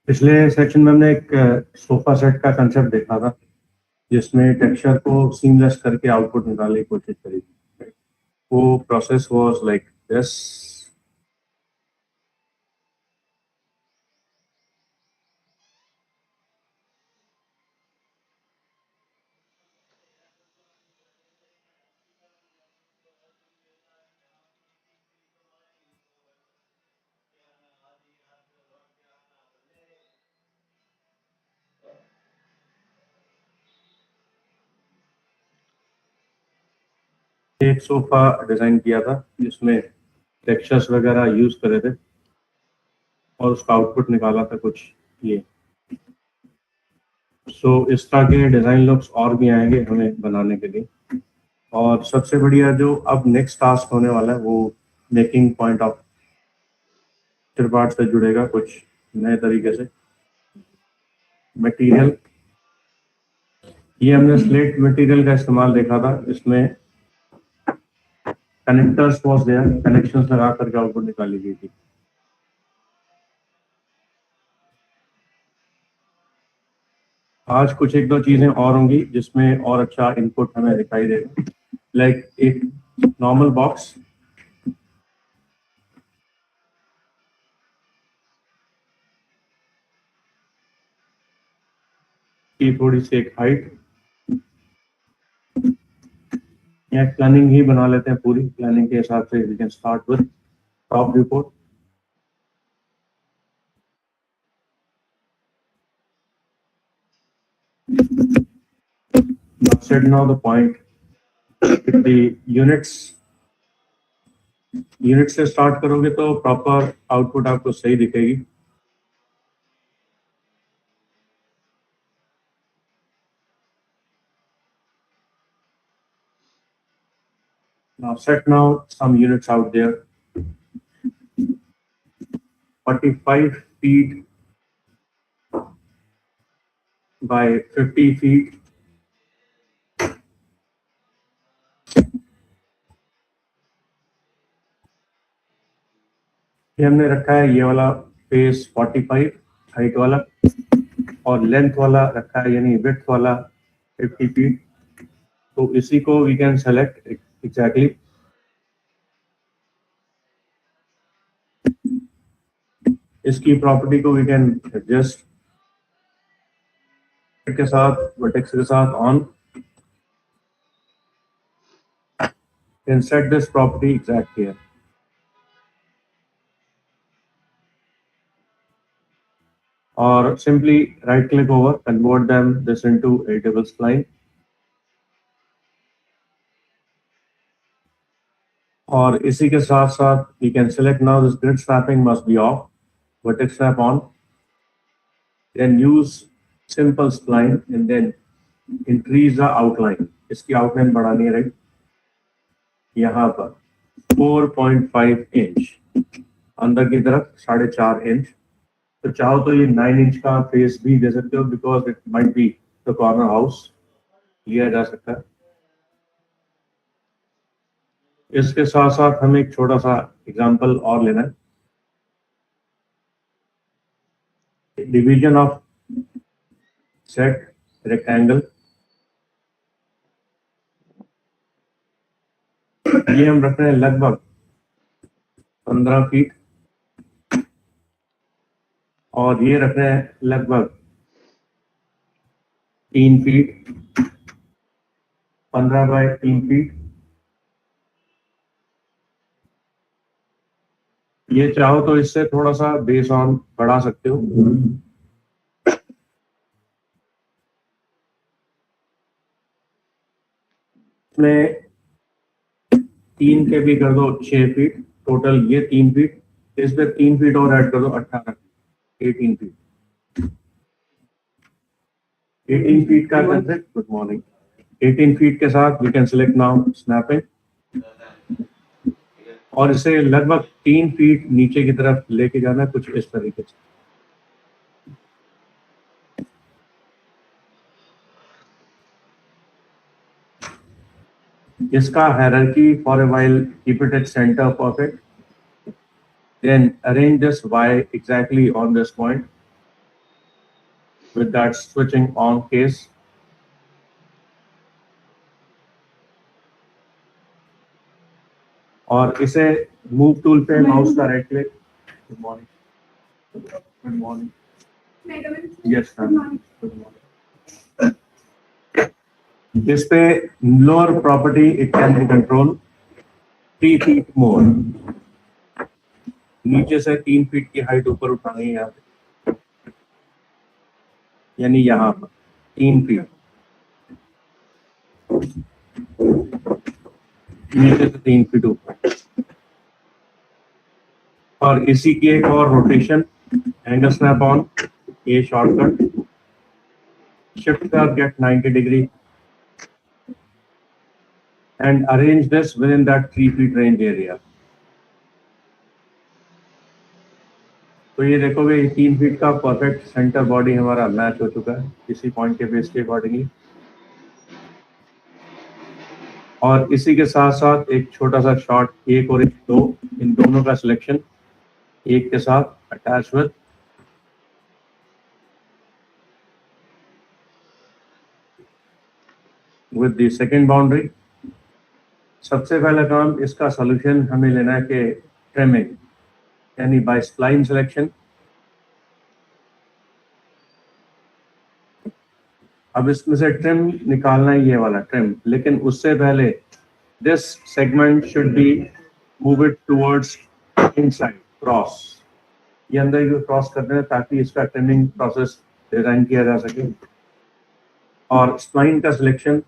पिछले सेक्शन में हमने एक सोफा सेट का कंसेप्ट देखा था जिसमें टेक्सचर को सीमलेस करके आउटपुट निकालने की कोशिश करी थी। वो प्रोसेस वाज लाइक दिस। एक सोफा डिजाइन किया था जिसमें टेक्सचर्स वगैरह यूज करे थे और उसका आउटपुट निकाला था कुछ ये। सो इस तरह के डिजाइन लुक्स और भी आएंगे हमें बनाने के लिए। और सबसे बढ़िया जो अब नेक्स्ट टास्क होने वाला है वो मेकिंग पॉइंट ऑफ पार्ट से जुड़ेगा कुछ नए तरीके से। मटेरियल, ये हमने स्लेट मटेरियल का इस्तेमाल देखा था, इसमें कनेक्टर्स वाज देयर, कनेक्शंस लगा करके आउटपुट निकाली गई थी। आज कुछ एक दो चीजें और होंगी जिसमें और अच्छा इनपुट हमें दिखाई देगा। लाइक एक नॉर्मल बॉक्स, की थोड़ी सी एक हाइट या प्लानिंग ही बना लेते हैं पूरी। प्लानिंग के हिसाब से we can start with top report. Set now the point with the units से स्टार्ट करोगे तो प्रॉपर आउटपुट आपको सही दिखेगी। Now set now some units out there. 45 feet by 50 feet. ये हमने रखा है ये वाला फेस 45 हाइट वाला, और लेंथ वाला रखा है यानी विड्थ वाला 50 फीट। तो इसी को वी कैन सेलेक्ट एग्जैक्टली। इसकी प्रॉपर्टी को वी कैन एडजस्ट के साथ, वर्टेक्स के साथ on, can set this property exact here. और simply right click over, convert them this into editable spline. और इसी के साथ साथ we can select now this grid snapping must be off, vertex snap on, then use simple spline and then increase the outline। इसकी outline बढ़ानी है right, यहाँ पर 4.5 इंच अंदर की तरफ 4.5 इंच। तो चाहो तो ये 9 इंच का फेस भी दे सकते हो, because it might be the corner house, लिया जा सकता है। इसके साथ साथ हमें एक छोटा सा एग्जांपल और लेना है। डिवीजन ऑफ सेट रेक्टेंगल, ये हम रख रहे हैं लगभग 15 फीट, और ये रख रहे हैं लगभग 3 फीट, 15 बाय 3 फीट। ये चाहो तो इससे थोड़ा सा बेस ऑन बढ़ा सकते हो। इसमें 3 के भी कर दो 6 फीट, टोटल ये 3 फीट, इस पे 3 फीट और ऐड कर दो 18 फीट, 18 फीट। 18 फीट का कंसेप्ट, गुड मॉर्निंग, 18 फीट के साथ we can select now snapping, और इसे लगभग 3 फीट नीचे की तरफ लेके जाना है कुछ इस तरीके से। इसका hierarchy for a while, keep it at center perfect. Then arrange this Y exactly on this point with that switching on case. और इसे move tool पे mouse का right click. Good morning. Good morning. Yes, sir. Good morning. इस पे lower property it can be controlled 3 feet more. नीचे से 3 feet की height ऊपर उठानी है यहाँ पे, यानी यहाँ पर 3 फीट नीचे से 3 फीट ऊपर। और इसी की एक और रोटेशन, एंगल स्नैप ऑन, ये शॉर्टकट, शिफ्ट कर get 90 degree and arrange this within that 3 feet range area. तो ये देखोगे ये 3 फीट का परफेक्ट सेंटर बॉडी हमारा मैच हो चुका है इसी पॉइंट के बेस के अकॉर्डिंगली। और इसी के साथ साथ एक छोटा सा शॉट, एक और एक दो, इन दोनों का सिलेक्शन एक के साथ attach with the second boundary. सबसे पहला काम इसका सॉल्यूशन हमें लेना है कि ट्रिमिंग, यानी बाय स्प्लाइन सिलेक्शन। अब इसमें से ट्रिम निकालना है, ये वाला ट्रिम, लेकिन उससे पहले this segment should be move it towards inside cross, ये अंदर की क्रॉस करते हैं ताकि इसका ट्रिमिंग प्रोसेस डिजाइन किया जा सके। और स्प्लाइन का सिलेक्शन,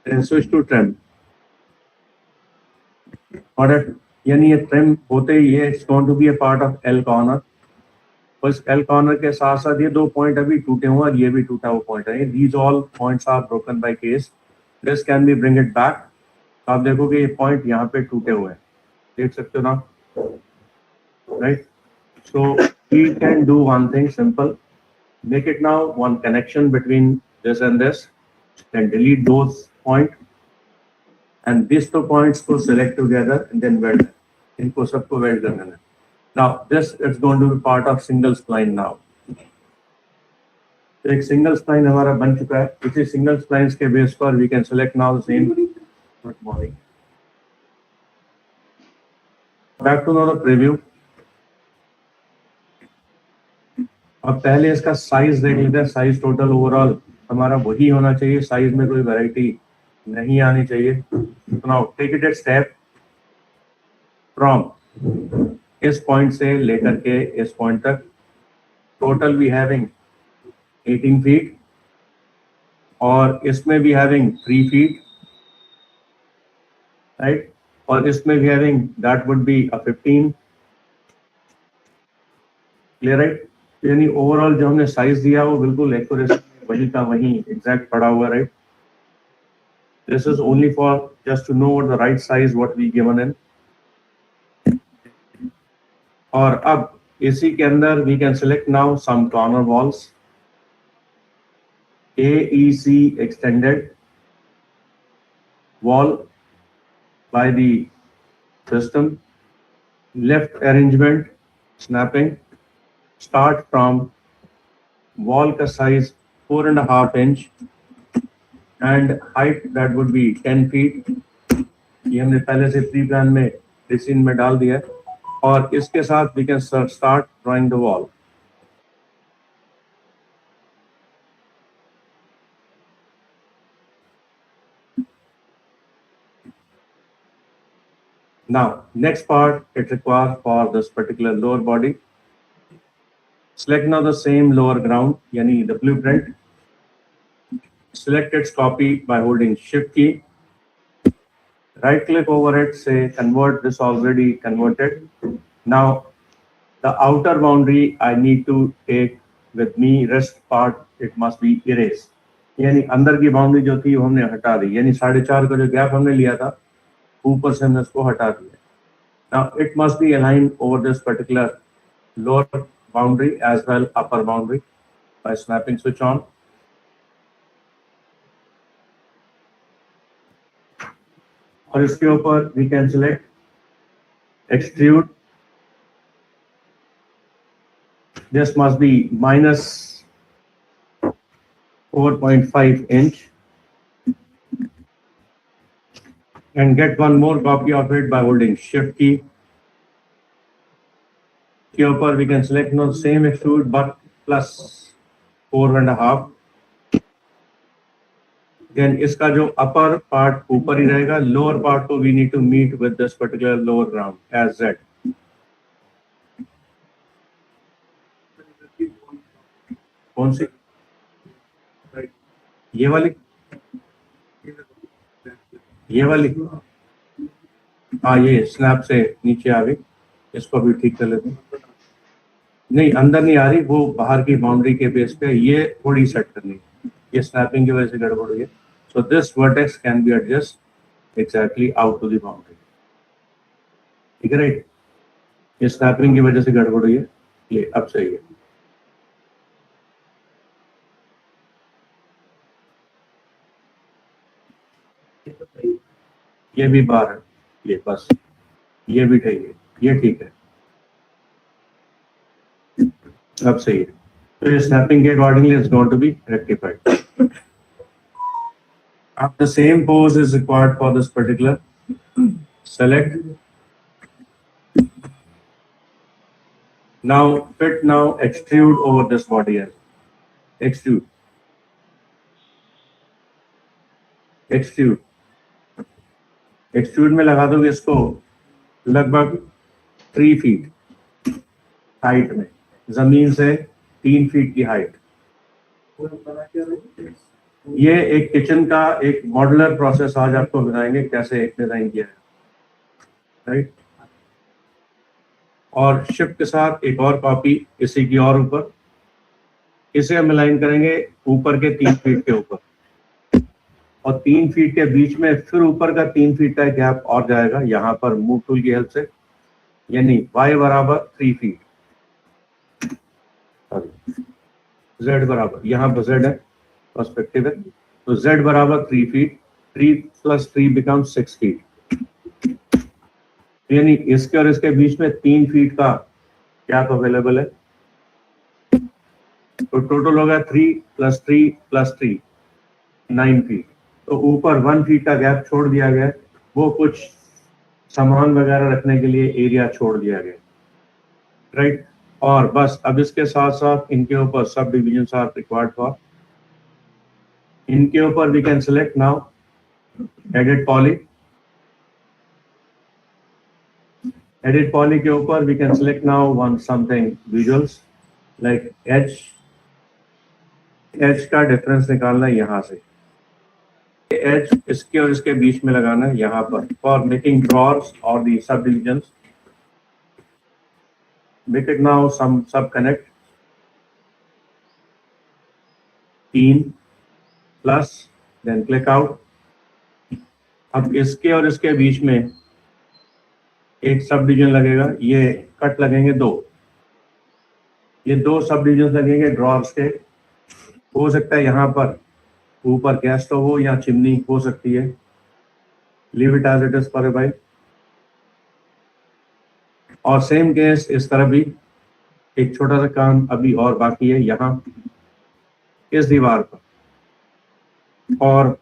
स्विच टू ट्रिम, और यानी ये ट्रिम होते ही ये it's going to be a part of L corner. बस एल कॉर्नर के साथ साथ ये 2 पॉइंट अभी टूटे हुए और ये भी टूटा हुआ पॉइंट है। These all points are broken by case, this can be bring it back. आप देखोगे ये पॉइंट यहाँ पे टूटे हुए हैं, देख सकते हो ना, right. So we can do one thing simple, make it now one connection between this and this, then delete those points and these 2 points को select together and then weld, इनको सबको weld करना है। Now this is going to be part of single spline now। तो एक single spline हमारा बन चुका है। इसी single splines के बेस पर we can select now the same। Good morning। Back to now the preview। अब पहले इसका साइज देख लेते हैं। साइज टोटल ओवरऑल हमारा वही होना चाहिए, साइज में कोई वैरायटी नहीं आनी चाहिए। Now take it at step from इस पॉइंट से लेकर के इस पॉइंट तक, टोटल वी हैविंग 18 फीट और इसमें भी हैविंग 3 फीट, राइट, और इसमें भी having that would be a 15। Clear, right. यानी ओवरऑल जो हमने साइज दिया वो बिल्कुल एक्यूरेट वही का वही एग्जैक्ट पड़ा हुआ, right. This is only for just to know what the right size what we given in. और अब इसी के अंदर we can select now some corner walls, AEC extended wall by the system, left arrangement snapping, start from wall का size 4.5 inch and height that would be 10 feet। ये हमने पहले से प्री प्लान में डिसीन में डाल दिया और इसके साथ we can start drawing the wall। Now next part it requires for this particular lower body, select now the same lower ground, yani the blueprint, select its copy by holding shift key, right click over it, say convert this already converted। Now the outer boundary I need to take with me, rest part it must be erased, यानी अंदर की boundary जो थी वो हमने हटा दी, यानी 4.5 का जो गैप हमने लिया था ऊपर से हमने उसको हटा दिया। Now it must be aligned over this particular lower boundary as well upper boundary by snapping switch on। और इसके ऊपर we can select extrude. This must be minus 4.5 inch and get one more copy of it by holding shift key. के ऊपर we can select no same extrude but plus 4.5. Then इसका जो upper part ऊपर ही रहेगा, lower part को we need to meet with this particular lower ground as Z. कौन सी? ये वाली? ये वाली? हाँ, ये स्नैप से नीचे आ गई, इसको भी ठीक कर लेते हैं। नहीं, अंदर नहीं आ रही, वो बाहर की बाउंड्री के बेस पे ये थोड़ी सेट करनी है, ये स्नैपिंग की वजह से गड़बड़ हुई है। So this vertex can be adjust exactly out to the boundary, ठीक है राइट? ये स्नैपिंग की वजह से गड़बड़ हुई है, ये अब सही है। ये भी बाहर है, ये बस ये भी ठीक है, ये ठीक है, अब सही है। तो ये स्नैपिंग के accordingly is going to be rectified. अब the same pose is required for this particular. Select, now fit, now extrude over this body as extrude, extrude में लगा दोगे इसको लगभग 3 फीट हाइट में, जमीन से 3 फीट की हाइट। ये एक किचन का एक मॉड्यूलर प्रोसेस आज आपको बताएंगे कैसे एक डिजाइन किया है, राइट? और शिफ्ट के साथ एक और कॉपी इसी की और ऊपर, इसे हम अलाइन करेंगे ऊपर के 3 फीट के ऊपर, और 3 फीट के बीच में फिर ऊपर का 3 फीट का गैप और जाएगा यहाँ पर मूव टूल की हेल्प से, यानी y बराबर 3 फीट, z बराबर, यहाँ पर z है, पर्सपेक्टिव है, तो z बराबर 3 फीट, 3 + 3 becomes 6 फीट, यानी इसके और इसके बीच में 3 फीट का गैप अवेलेबल है। तो टोटल होगा 3 + 3 + 3 9 फीट। तो ऊपर 1 फीट का गैप छोड़ दिया गया, वो कुछ सामान वगैरह रखने के लिए एरिया छोड़ दिया गया, राइट? और बस अब इसके साथ साथ इनके ऊपर sub division are required for, इनके ऊपर we can select now edit poly, edit poly के ऊपर we can select now one something visuals like edge का डिफरेंस निकालना है, यहाँ से एज इसके और इसके बीच में लगाना है यहाँ पर, फॉर मेकिंग ड्रॉर्स और the subdivision. Make it now some sub connect 3 plus, then click out. अब इसके और इसके बीच में एक सब डिवीजन लगेगा, ये कट लगेंगे 2, ये 2 सब डिवीजन लगेंगे ड्रॉर्स के। हो सकता है यहाँ पर ऊपर गैस स्टोव हो या चिमनी हो सकती है, leave it as it is for भाई। और सेम केस इस तरह भी एक छोटा सा काम अभी और बाकी है, यहाँ इस दीवार पर और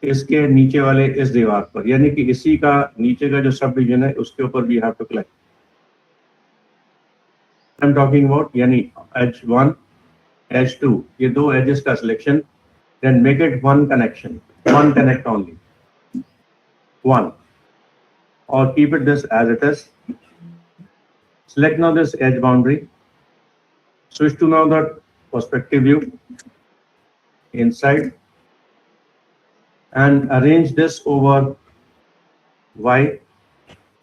इसके नीचे वाले इस दीवार पर, यानी कि इसी का नीचे का जो सब डिवीजन है उसके ऊपर भी have to click. I am talking about यानी एज 1 एज 2, ये 2 एजेस का selection, then make it one connection, one connect only, one, or keep it this as it is. Select now this edge boundary, switch to now the perspective view inside and arrange this over Y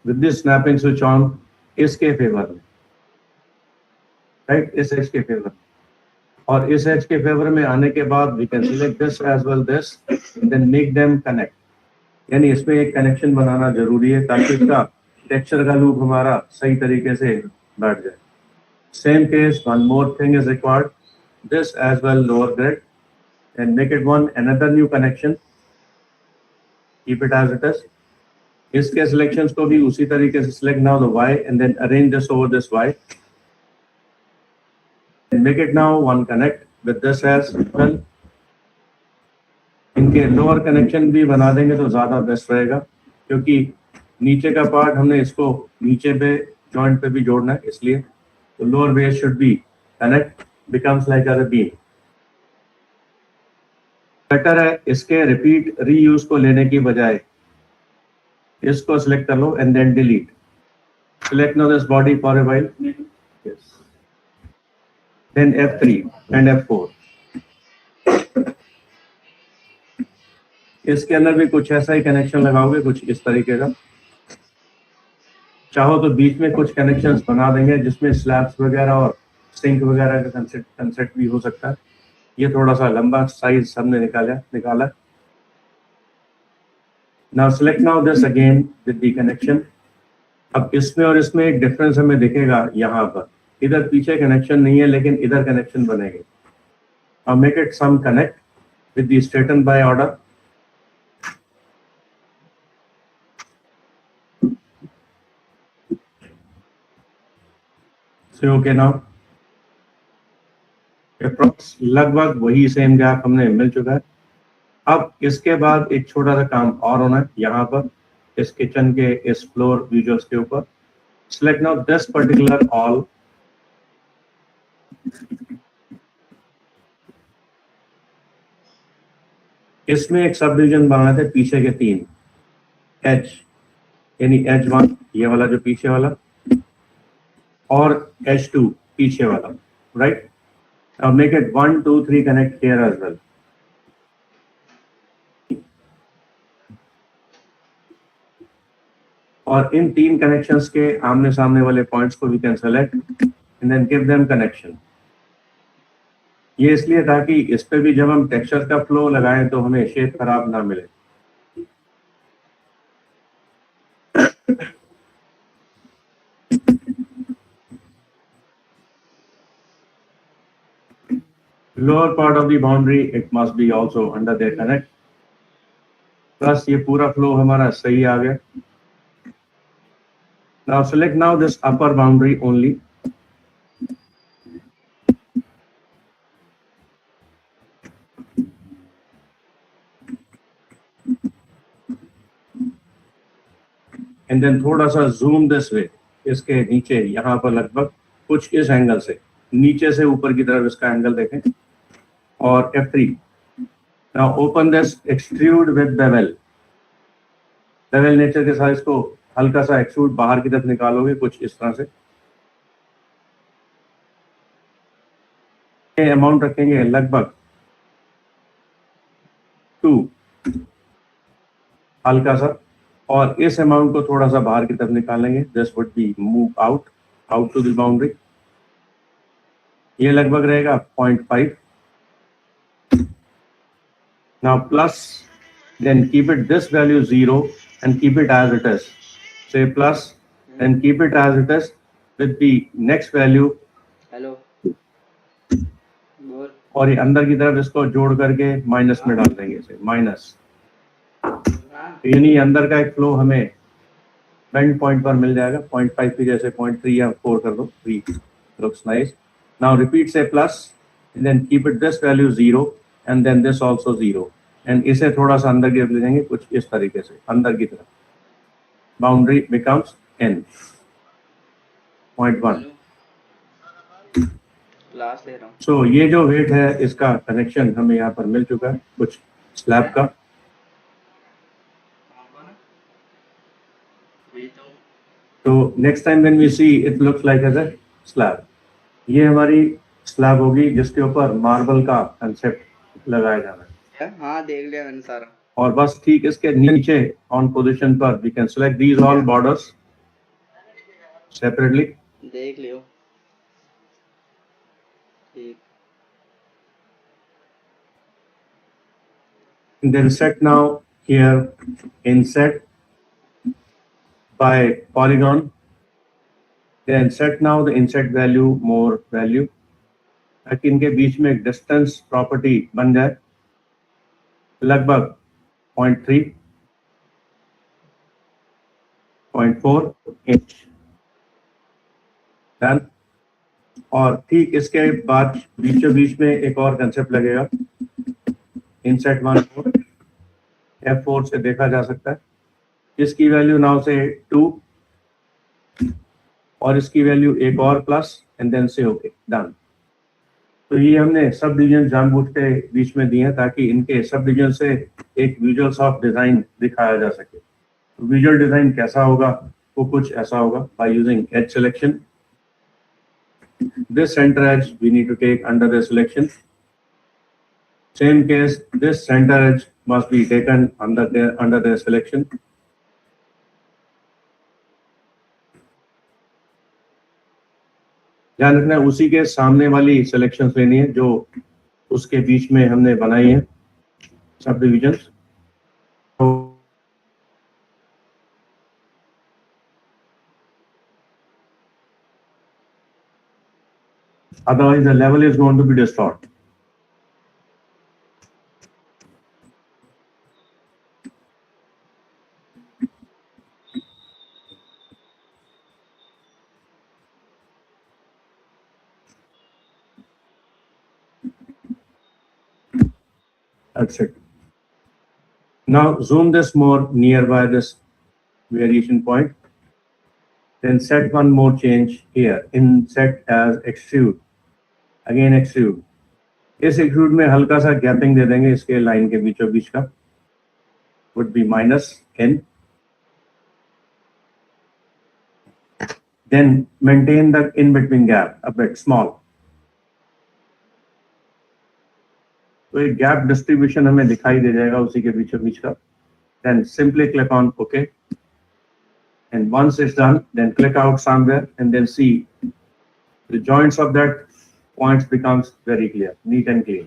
with this snapping switch on इसके favour में, right? इस as के favour में, और इस as के favour में आने के बाद we can select this edge well this, then make them connect, यानी इसमें एक कनेक्शन बनाना जरूरी है ताकि इसका टेक्सचर का लूप हमारा सही तरीके से बैठ जाए। Same case, one more thing is required, this edge well lower grid and make it one another new connection, keep it as it is, इसके सिलेक्शंस को भी उसी तरीके से select now the y and then arrange this over this y and make it now one connect with this as well. इनके lower connection भी बना देंगे तो ज्यादा बेस्ट रहेगा, क्योंकि नीचे का पार्ट हमने इसको नीचे पे जॉइंट पे भी जोड़ना है, इसलिए तो lower base should be connect becomes like a beam. Better है इसके रिपीट रीयूज को लेने की बजाय इसको सिलेक्ट कर लो and then delete. Select now this body for a while. Yes. Then F3 and F4. इसके अंदर भी कुछ ऐसा ही कनेक्शन लगाओगे, कुछ इस तरीके का. चाहो तो बीच में कुछ कनेक्शंस बना देंगे जिसमें स्लैब्स वगैरह और सिंक वगैरह का कंसेप्ट भी हो सकता है. ये थोड़ा सा लंबा साइज हमने निकाला. Now select now this again with the connection. अब इसमें और इसमें एक डिफरेंस हमें दिखेगा. यहाँ पर इधर पीछे कनेक्शन नहीं है लेकिन इधर कनेक्शन बनेंगे. अब make it some connect with the straighten by order. से ओके नाउ अप्रॉक्स लगभग वही सेम गैप हमने मिल चुका है. अब इसके बाद एक छोटा सा काम और होना है. यहाँ पर इस किचन के इस फ्लोर विजुअल्स के ऊपर select now this particular all. इसमें एक सब डिवीजन बनाए थे पीछे के 3 एच, यानी H1 ये वाला जो पीछे वाला और H2 पीछे वाला, right. Now make it 1 2 3 connect here as well. और इन 3 कनेक्शंस के आमने सामने वाले पॉइंट्स को we can select and then give them connection. ये इसलिए ताकि इस पे भी जब हम टेक्सचर का फ्लो लगाएं तो हमें शेप खराब ना मिले. Lower part of the boundary it must be also under their connect. Plus ये पूरा फ्लो हमारा सही आ गया. Now select now this upper boundary only. And then थोड़ा सा zoom this way. इसके नीचे यहाँ पर लगभग कुछ इस एंगल से नीचे से ऊपर की तरफ इसका एंगल देखें. और F3. Now open this extrude with bevel. Bevel nature के साथ इसको हल्का सा एक्सट्रूड बाहर की तरफ निकालोगे कुछ इस तरह से. ये अमाउंट रखेंगे लगभग 2 हल्का सा, और इस अमाउंट को थोड़ा सा बाहर की तरफ निकालेंगे. This would be move out to the boundary. ये लगभग रहेगा 0.5. Now plus then keep it this value 0 and keep it as it is. Say plus and keep it as it is with the next value. Hello बोल. और ये अंदर की तरफ इसको जोड़ करके माइनस में डाल देंगे, इसे माइनस. यानी अंदर का एक फ्लो हमें बेंड पॉइंट पर मिल जाएगा. 0.5 की जैसे 0.3 या 4 कर दो. 3 looks nice. Now repeat say plus and then keep it this value 0 and then this also 0. And इसे थोड़ा सा अंदर की तरफ ले जाएंगे कुछ इस तरीके से अंदर की तरफ. Boundary becomes n 0.1. सो ये जो वेट है इसका कनेक्शन हमें यहाँ पर मिल चुका है कुछ स्लैब का. तो next time when we see it looks like as a slab. ये हमारी स्लैब होगी जिसके ऊपर मार्बल का कंसेप्ट लगाया जाना है. हाँ देख लिया मैंने सारा. और बस ठीक इसके नीचे ऑन पोजीशन पर we can select these all borders separately. देख लियो. ठीक. Then set now here inset by polygon. Then set now the inset value more value. ताकि इनके बीच में एक डिस्टेंस प्रॉपर्टी बन जाए लगभग 0.3. 0.4 इंच। डन। और ठीक इसके बाद बीचों बीच में एक और कंसेप्ट लगेगा, इनसेट 1 4, F4 से देखा जा सकता है। इसकी वैल्यू नाउ से 2 और इसकी वैल्यू एक और plus and then say okay done. तो ये हमने सब डिवीजन जानबूझ के बीच में दिए हैं ताकि इनके सब डिवीजन से एक विजुअल्स ऑफ डिजाइन दिखाया जा सके। तो विजुअल डिजाइन कैसा होगा, वो कुछ ऐसा होगा, by using edge selection. This center edge we need to take under the selection. Same case, this center edge must be taken under the selection. ध्यान रखना उसी के सामने वाली सिलेक्शंस लेनी है जो उसके बीच में हमने बनाई है सब divisions. Otherwise the level is going to be distorted. That's it. Now zoom this more nearby this variation point. Then set one more change here. In set as extrude. Again extrude. इस extrude में हल्का सा gapping दे देंगे इसके line के बीचों बीच का, would be -n. Then maintain the in between gap a bit small. तो एक गैप डिस्ट्रीब्यूशन हमें दिखाई दे जाएगा उसी के बीचों बीच का। Then simply click on OK. And once it's done, then click out somewhere and then see the joints of that points becomes very clear, neat and clean.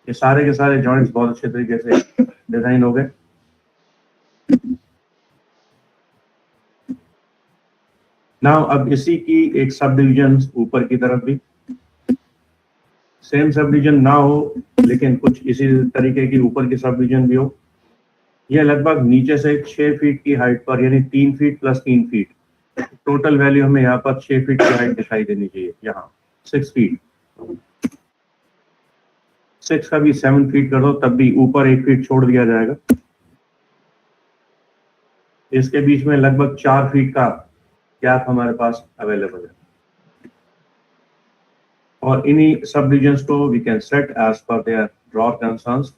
ये सारे के सारे joints बहुत अच्छे तरीके से डिजाइन हो गए। Now अब इसी की एक सब डिवीजन ऊपर की तरफ भी सेम सब डिवीजन ना हो लेकिन कुछ इसी तरीके की ऊपर की सब डिवीजन भी हो। यह लगभग नीचे से 6 फीट की हाइट पर, यानी 3 feet plus 3 feet, total value हमें यहाँ पर 6 फीट की हाइट दिखाई देनी चाहिए। यहाँ 6 फीट, 6 का भी 7 फीट कर दो तब भी ऊपर 1 फीट छोड़ दिया जाएगा। इसके बीच में लगभग 4 फीट का गैप हमारे पास अवेलेबल है। और इन्हीं सब डिविजन्स को we can set as per their draw concerns.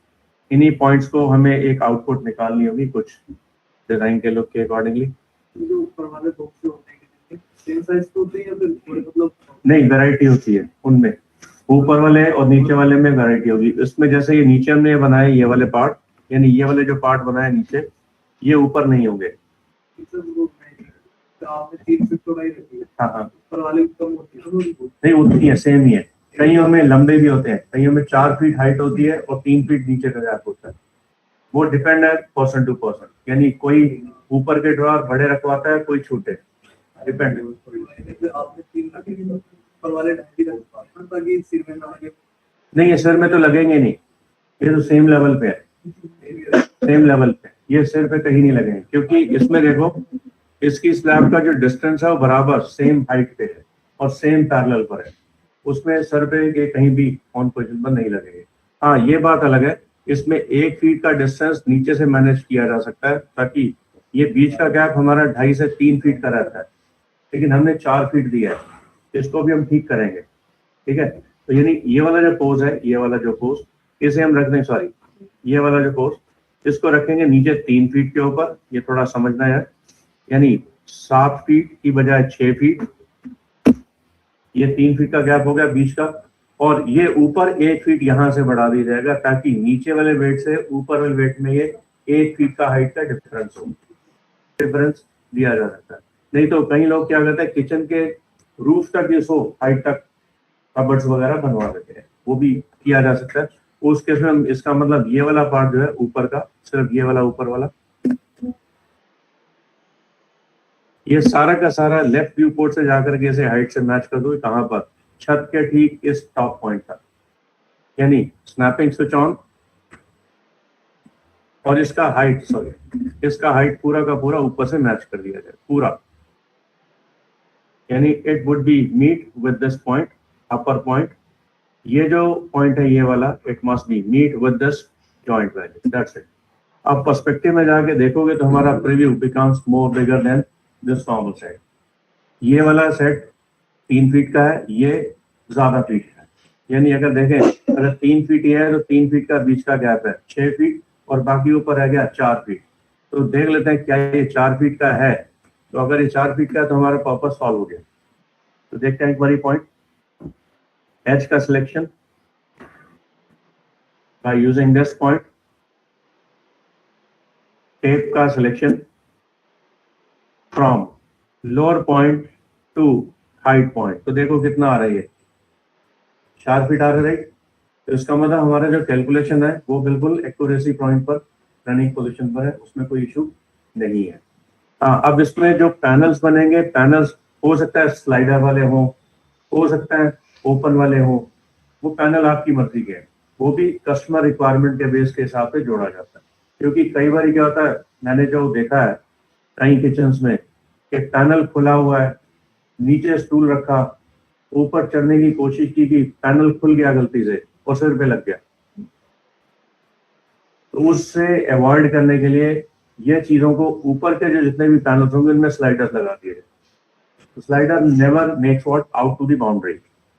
इन्हीं पॉइंट्स को हमें एक आउटपुट निकालनी होगी कुछ डिजाइन के लुक के अकॉर्डिंगली। जो ऊपर वाले बॉक्स होते हैं सेम साइज के होते हैं या फिर थोड़े मतलब नहीं, वैरायटी होती है उनमें, ऊपर वाले और नीचे वाले में वैरायटी होगी। इसमें जैसे ये नीचे हमने बनाए ये वाले पार्ट, यानी ये वाले जो पार्ट बनाए नीचे, ये ऊपर नहीं होंगे। आपने 3 फीट चौड़ाई रखी है। हाँ, ऊपर वाले कम होती है नहीं उतनी है, सेम ही है। कईयों में लंबे भी होते हैं, कईयों में 4 फीट हाइट होती है और 3 फीट नीचे का गैप होता है। वो डिपेंड है पर्सन टू पर्सन, यानी कोई ऊपर के ड्रॉर बड़े रखवाता है, कोई छोटे, डिपेंड। आपने 3 रखी ऊपर वाले ढाई रखवाता ताकि सिर में ना लगे। नहीं, ये सिर में तो लगेंगे नहीं, ये तो सेम लेवल पे है, सेम लेवल पे, ये सिर पे कहीं नहीं लगेंगे क्योंकि इसमें देखो इसकी स्लैब का जो डिस्टेंस है वो बराबर सेम हाइट पे है और सेम पैरेलल पर है। उसमें सर पे के कहीं भी ऑन पोजिशन पर नहीं लगेंगे। हाँ, ये बात अलग है, इसमें 1 फीट का डिस्टेंस नीचे से मैनेज किया जा सकता है ताकि ये बीच का गैप हमारा 2.5 से 3 फीट का रहता है, लेकिन हमने 4 फीट दिया है, इसको भी हम ठीक करेंगे। ठीक है, तो यानी ये वाला जो पोज है, ये वाला जो पोज, इसे हम रख दें, सॉरी ये वाला जो पोज, इसको रखेंगे नीचे 3 फीट के ऊपर। ये थोड़ा समझना है, यानी 7 फीट की बजाय 6 फीट, ये 3 फीट का गैप हो गया बीच का, और ये ऊपर 1 फीट यहां से बढ़ा दिया जाएगा ताकि नीचे वाले वेट से ऊपर वाले वेट में ये 1 फीट का हाइट का डिफरेंस हो, डिफरेंस दिया जा सकता है। नहीं तो कई लोग क्या करते हैं, किचन के रूफ तक ये सो हाइट तक कबर्ड्स वगैरह बनवा देते हैं, वो भी किया जा सकता है। उस केस में इसका मतलब ये वाला पार्ट जो है ऊपर का, सिर्फ ये वाला ऊपर वाला, ये सारा का सारा लेफ्ट व्यू पोर्ट से जाकर के इसे हाइट से मैच कर दो। कहां पर, छत के ठीक इस टॉप पॉइंट तक, यानी स्नैपिंग स्विच ऑन, और इसका हाइट, सॉरी, इसका हाइट पूरा का पूरा ऊपर से मैच कर दिया जाए पूरा, यानी it would be meet with this point, upper point, ये जो पॉइंट है ये वाला, it must be meet with this joint value, that's it. अब पर्सपेक्टिव में जाके देखोगे तो हमारा preview becomes more bigger than this normal set. ये वाला सेट 3 फीट का है, ये ज्यादा फीट है, यानी अगर देखें अगर 3 फीट ये है तो 3 फीट का बीच का गैप है 6 फीट और बाकी ऊपर रह गया 4 फीट। तो देख लेते हैं क्या ये 4 फीट का है, तो अगर ये 4 फीट का है तो हमारा पर्पस सॉल्व हो गया। तो देखते हैं एक बारी पॉइंट एच का selection by using this point, tape का selection from lower point to height point, तो देखो कितना आ रही है 4 फीट आ रहा है, राइट। तो इसका मतलब हमारा जो कैलकुलेशन है वो बिल्कुल एक्यूरेसी पॉइंट पर, रनिंग पोजीशन पर है, उसमें कोई इशू नहीं है। हाँ, अब इसमें जो पैनल्स बनेंगे, पैनल्स हो सकता है स्लाइडर वाले हों, हो सकता है ओपन वाले हों, वो पैनल आपकी मर्जी के हैं, वो भी कस्टमर रिक्वायरमेंट के बेस के हिसाब से जोड़ा जाता है। क्योंकि कई बार क्या होता है, मैंने जो देखा है कई किचन्स में कि पैनल खुला हुआ है, नीचे स्टूल रखा, ऊपर चढ़ने की कोशिश की कि पैनल खुल गया गलती से और सिर पे लग गया। तो उससे अवॉइड करने के लिए ये चीजों को ऊपर के जो जितने भी पैनल्स होंगे उनमें स्लाइडर्स लगा दिए। तो slider never makes what out to the boundary,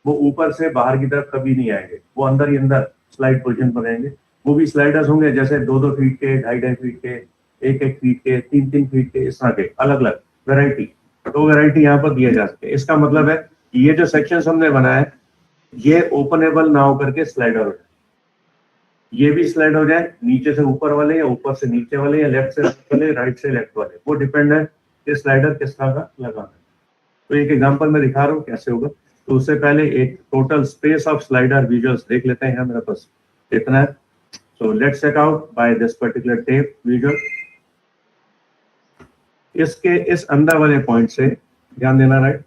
वो ऊपर से बाहर की तरफ कभी नहीं आएंगे, वो अंदर ही अंदर स्लाइड पोजीशन पर रहेंगे। वो भी स्लाइडर्स होंगे जैसे 2-2 फीट के, 2.5 फीट के, 1-1 फीट के, 3-3 फीट के, इस तरह के अलग अलग वेराइटी। तो वेराइटी यहाँ पर दिए जा सकते हैं। इसका मतलब है ये जो सेक्शन हमने बनाया है ये ओपनेबल ना हो करके स्लाइडर हो जाए, ये भी स्लाइड हो जाए, नीचे से ऊपर वाले या ऊपर से नीचे वाले या लेफ्ट से राइट वाले, राइट से लेफ्ट वाले, वो डिपेंड है कि स्लाइडर किस तरह का लगाना है। तो एक एग्जांपल मैं दिखा रहा हूँ कैसे होगा। तो उससे पहले एक total space of slider visuals देख लेते हैं। मेरे पास इतना है, so let's check out by this particular tape visual. इसके इस अंदर वाले पॉइंट से ध्यान देना, राइट,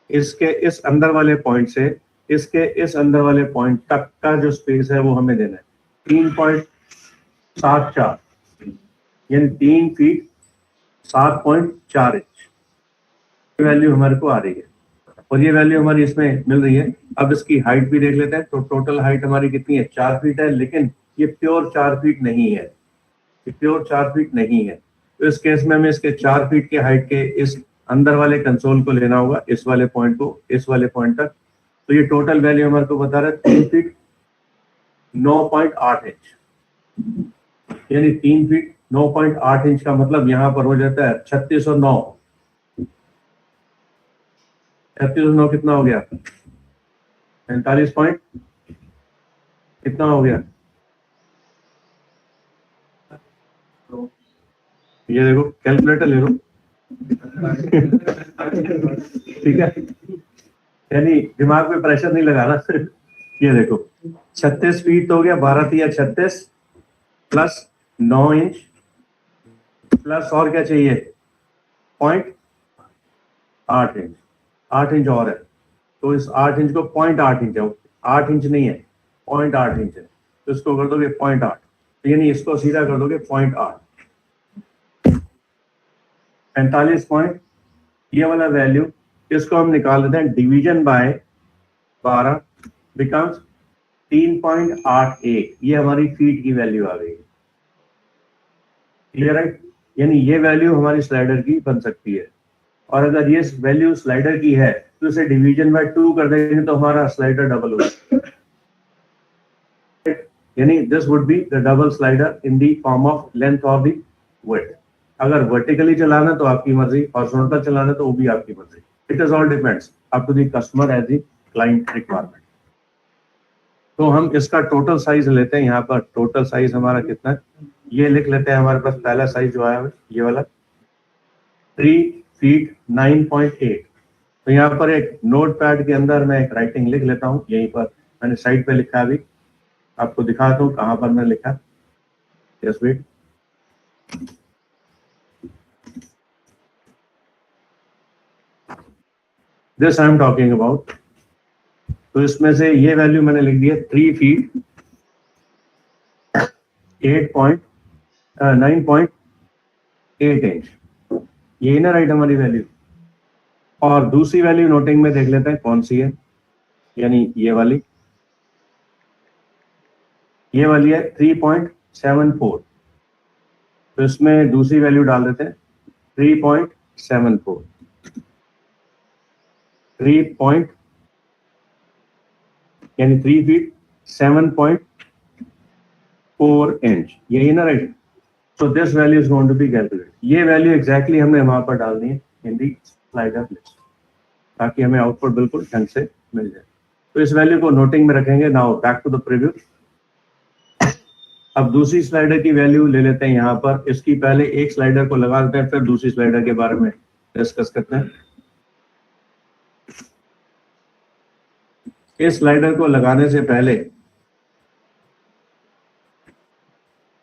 इसके इस अंदर वाले पॉइंट से इसके इस अंदर वाले पॉइंट तक का जो स्पेस है वो हमें देना है 3.74, यानी 3 फीट 7.4 इंच वैल्यू हमारे को आ रही है, और ये वैल्यू हमारी इसमें मिल रही है। अब इसकी हाइट भी देख लेते हैं। तो टोटल हाइट हमारी कितनी है, 4 फीट है, लेकिन ये प्योर 4 फीट नहीं है, ये प्योर 4 फीट नहीं है। तो इस केस में हमें इसके 4 फीट के हाइट के इस अंदर वाले कंसोल को लेना होगा, इस वाले पॉइंट को इस वाले पॉइंट तक। तो ये टोटल वैल्यू हमारे को बता रहा है 3 फीट 9.8 इंच, यानी 3 फीट 9.8 इंच का मतलब यहाँ पर हो जाता है 3609। 3609 कितना हो गया, 45 पॉइंट कितना हो गया, ये देखो कैलकुलेटर ले लो ठीक है, यानी दिमाग में प्रेशर नहीं लगाना ये देखो 36 फीट तो हो गया, 12 या 36 प्लस 9 इंच प्लस और क्या चाहिए 0.8 इंच, 8 इंच और है। तो इस 8 इंच को 0.8 इंच है, 8 इंच नहीं है 0.8 इंच है, तो इसको कर दोगे 0.8, यानी इसको सीधा कर दोगे 0.8। 45 पॉइंट ये वाला वैल्यू, इसको हम निकाल देते हैं डिवीजन बाय 12 बिकम्स 3.88, ये हमारी फीट की वैल्यू आ गई। क्लियर, राइट, यानी ये वैल्यू हमारी स्लाइडर की बन सकती है। और अगर ये वैल्यू स्लाइडर की है तो इसे डिवीजन बाय 2 कर देंगे तो हमारा स्लाइडर डबल होगा, यानी this would be the double slider in the form of length और द विड्थ। अगर वर्टिकली चलाना तो आपकी मर्जी, हॉरिजॉन्टल चलाना तो वो भी आपकी मर्जी। It is all depends up to the customer as the client requirement. तो हम इसका टोटल साइज लेते हैं, यहाँ पर टोटल साइज हमारा कितना है ये लिख लेते हैं। हमारे पास पहला साइज जो आया है ये वाला 3 फीट 9.8। तो यहाँ पर एक नोट पैड के अंदर मैं एक राइटिंग लिख लेता हूँ, यहीं पर मैंने साइड पे लिखा है, अभी आपको दिखाता हूँ कहाँ पर मैंने लिखा। Yes wait, this I am talking about. तो इसमें से ये वैल्यू मैंने लिख दी है 3 फीट, 9.8 इंच, ये ना राइट हमारी वैल्यू। और दूसरी वैल्यू नोटिंग में देख लेते हैं कौन सी है, यानी ये वाली है 3.74। तो इसमें दूसरी वैल्यू डाल देते हैं 3.74, 3 यानी 3 फीट 7.4 इंच, यही ना right. So this value is going to be calculated. ये वैल्यू एग्जैक्टली हमने वहां पर डालनी है इन दी स्लाइडर लिस्ट, ताकि हमें आउटपुट बिल्कुल ढंग से मिल जाए। तो इस वैल्यू को नोटिंग में रखेंगे। Now back to the preview. अब दूसरी स्लाइडर की वैल्यू ले लेते हैं यहाँ पर। इसकी पहले एक स्लाइडर को लगा देते हैं, फिर दूसरी स्लाइडर के बारे में डिस्कस करते हैं। इस स्लाइडर को लगाने से पहले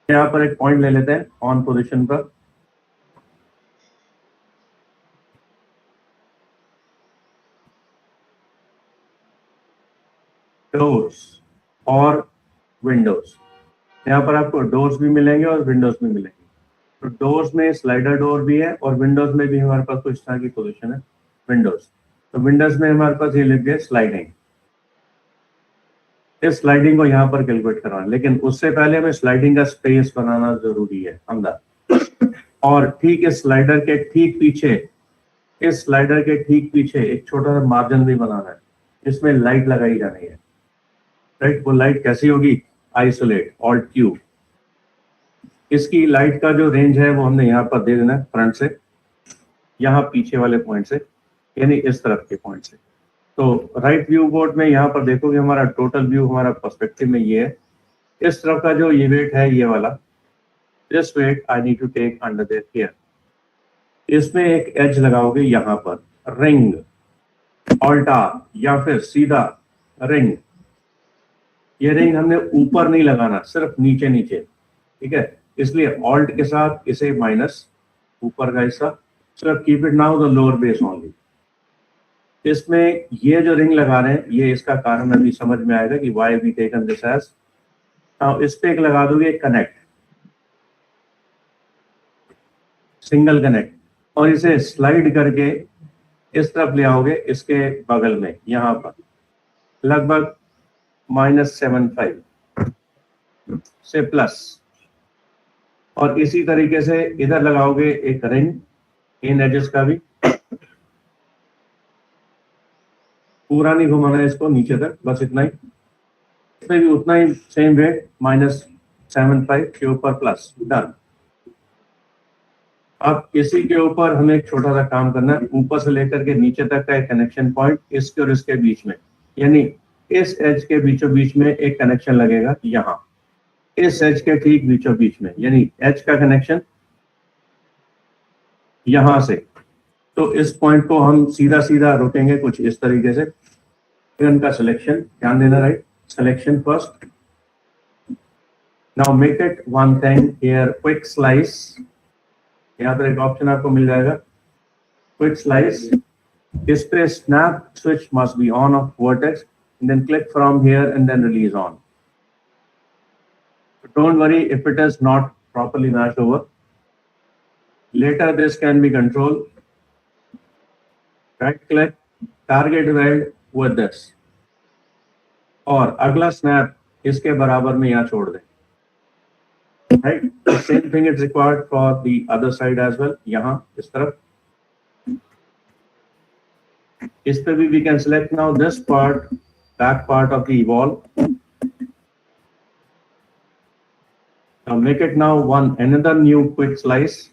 यहाँ पर एक पॉइंट ले लेते हैं ऑन पोजीशन पर। डोर्स और विंडोज, यहाँ पर आपको डोर्स भी मिलेंगे और विंडोज भी मिलेंगे। तो डोर्स में स्लाइडर डोर भी है और विंडोज में भी हमारे पास कुछ तरह की पोजीशन है विंडोज। तो विंडोज में हमारे पास ये लिख गया स्लाइडिंग। इस स्लाइडिंग को यहाँ पर कैलकुलेट करवाना, लेकिन उससे पहले हमें स्लाइडिंग का स्पेस बनाना जरूरी है अंदर। और ठीक इस स्लाइडर के ठीक पीछे, इस स्लाइडर के ठीक पीछे एक छोटा सा मार्जिन भी बनाना है, इसमें लाइट लगाई जानी है। राइट, वो लाइट कैसी होगी? Isolate, alt Q. इसकी लाइट का जो रेंज है वो हमने यहाँ पर दे देना है फ्रंट से, यहाँ पीछे वाले पॉइंट से, यानी इस तरफ के पॉइंट से। तो राइट व्यू बोर्ड में यहाँ पर देखोगे हमारा टोटल व्यू, हमारा पर्सपेक्टिव में ये है। इस तरफ का जो ये वेट है ये वाला, this weight I need to take under their care. इसमें एक एज लगाओगे यहाँ पर, रिंग, ऑल्टा या फिर सीधा रिंग। ये रिंग हमने ऊपर नहीं लगाना, सिर्फ नीचे नीचे, ठीक है। इसलिए ऑल्ट के साथ इसे माइनस, ऊपर का हिस्सा, सिर्फ keep it now the lower base only. इसमें ये जो रिंग लगा रहे हैं, ये इसका कारण अभी समझ में आएगा कि why we taken this edge. इस पे एक लगा दोगे कनेक्ट, सिंगल कनेक्ट, और इसे स्लाइड करके इस तरफ ले आओगे, इसके बगल में यहाँ पर लगभग -7.5 से प्लस। और इसी तरीके से इधर लगाओगे एक रिंग, इन एजेस का भी पूरा नहीं घुमाना है इसको नीचे तक, बस इतना ही। इसमें भी उतना ही सेम वेट, -7.5 के ऊपर प्लस, डन। अब इसी के ऊपर हमें एक छोटा सा काम करना है, ऊपर से लेकर के नीचे तक का एक कनेक्शन पॉइंट इसके और इसके बीच में, यानी इस एज के बीचों बीच में एक कनेक्शन लगेगा यहाँ, इस एज के ठीक बीचों बीच में, यानी एज का कनेक्शन यहां से। तो इस पॉइंट को हम सीधा सीधा रोकेंगे कुछ इस तरीके से। इनका सिलेक्शन ध्यान देना, right, selection first. Now make it one thing here, quick slice. यहाँ पर एक ऑप्शन आपको मिल जाएगा, क्विक स्लाइस। इस पे snap switch must be on off vertex, and then click from here and then release on. Don't worry if it is not properly matched over. Later this can be controlled. Right click, target weld with this. और अगला snap इसके बराबर में यहाँ छोड़ दें। Right? The same thing is required for the other side as well. यहाँ इस तरफ, इस पे भी we can select now this part, back part of the wall. Now make it now another new quick slice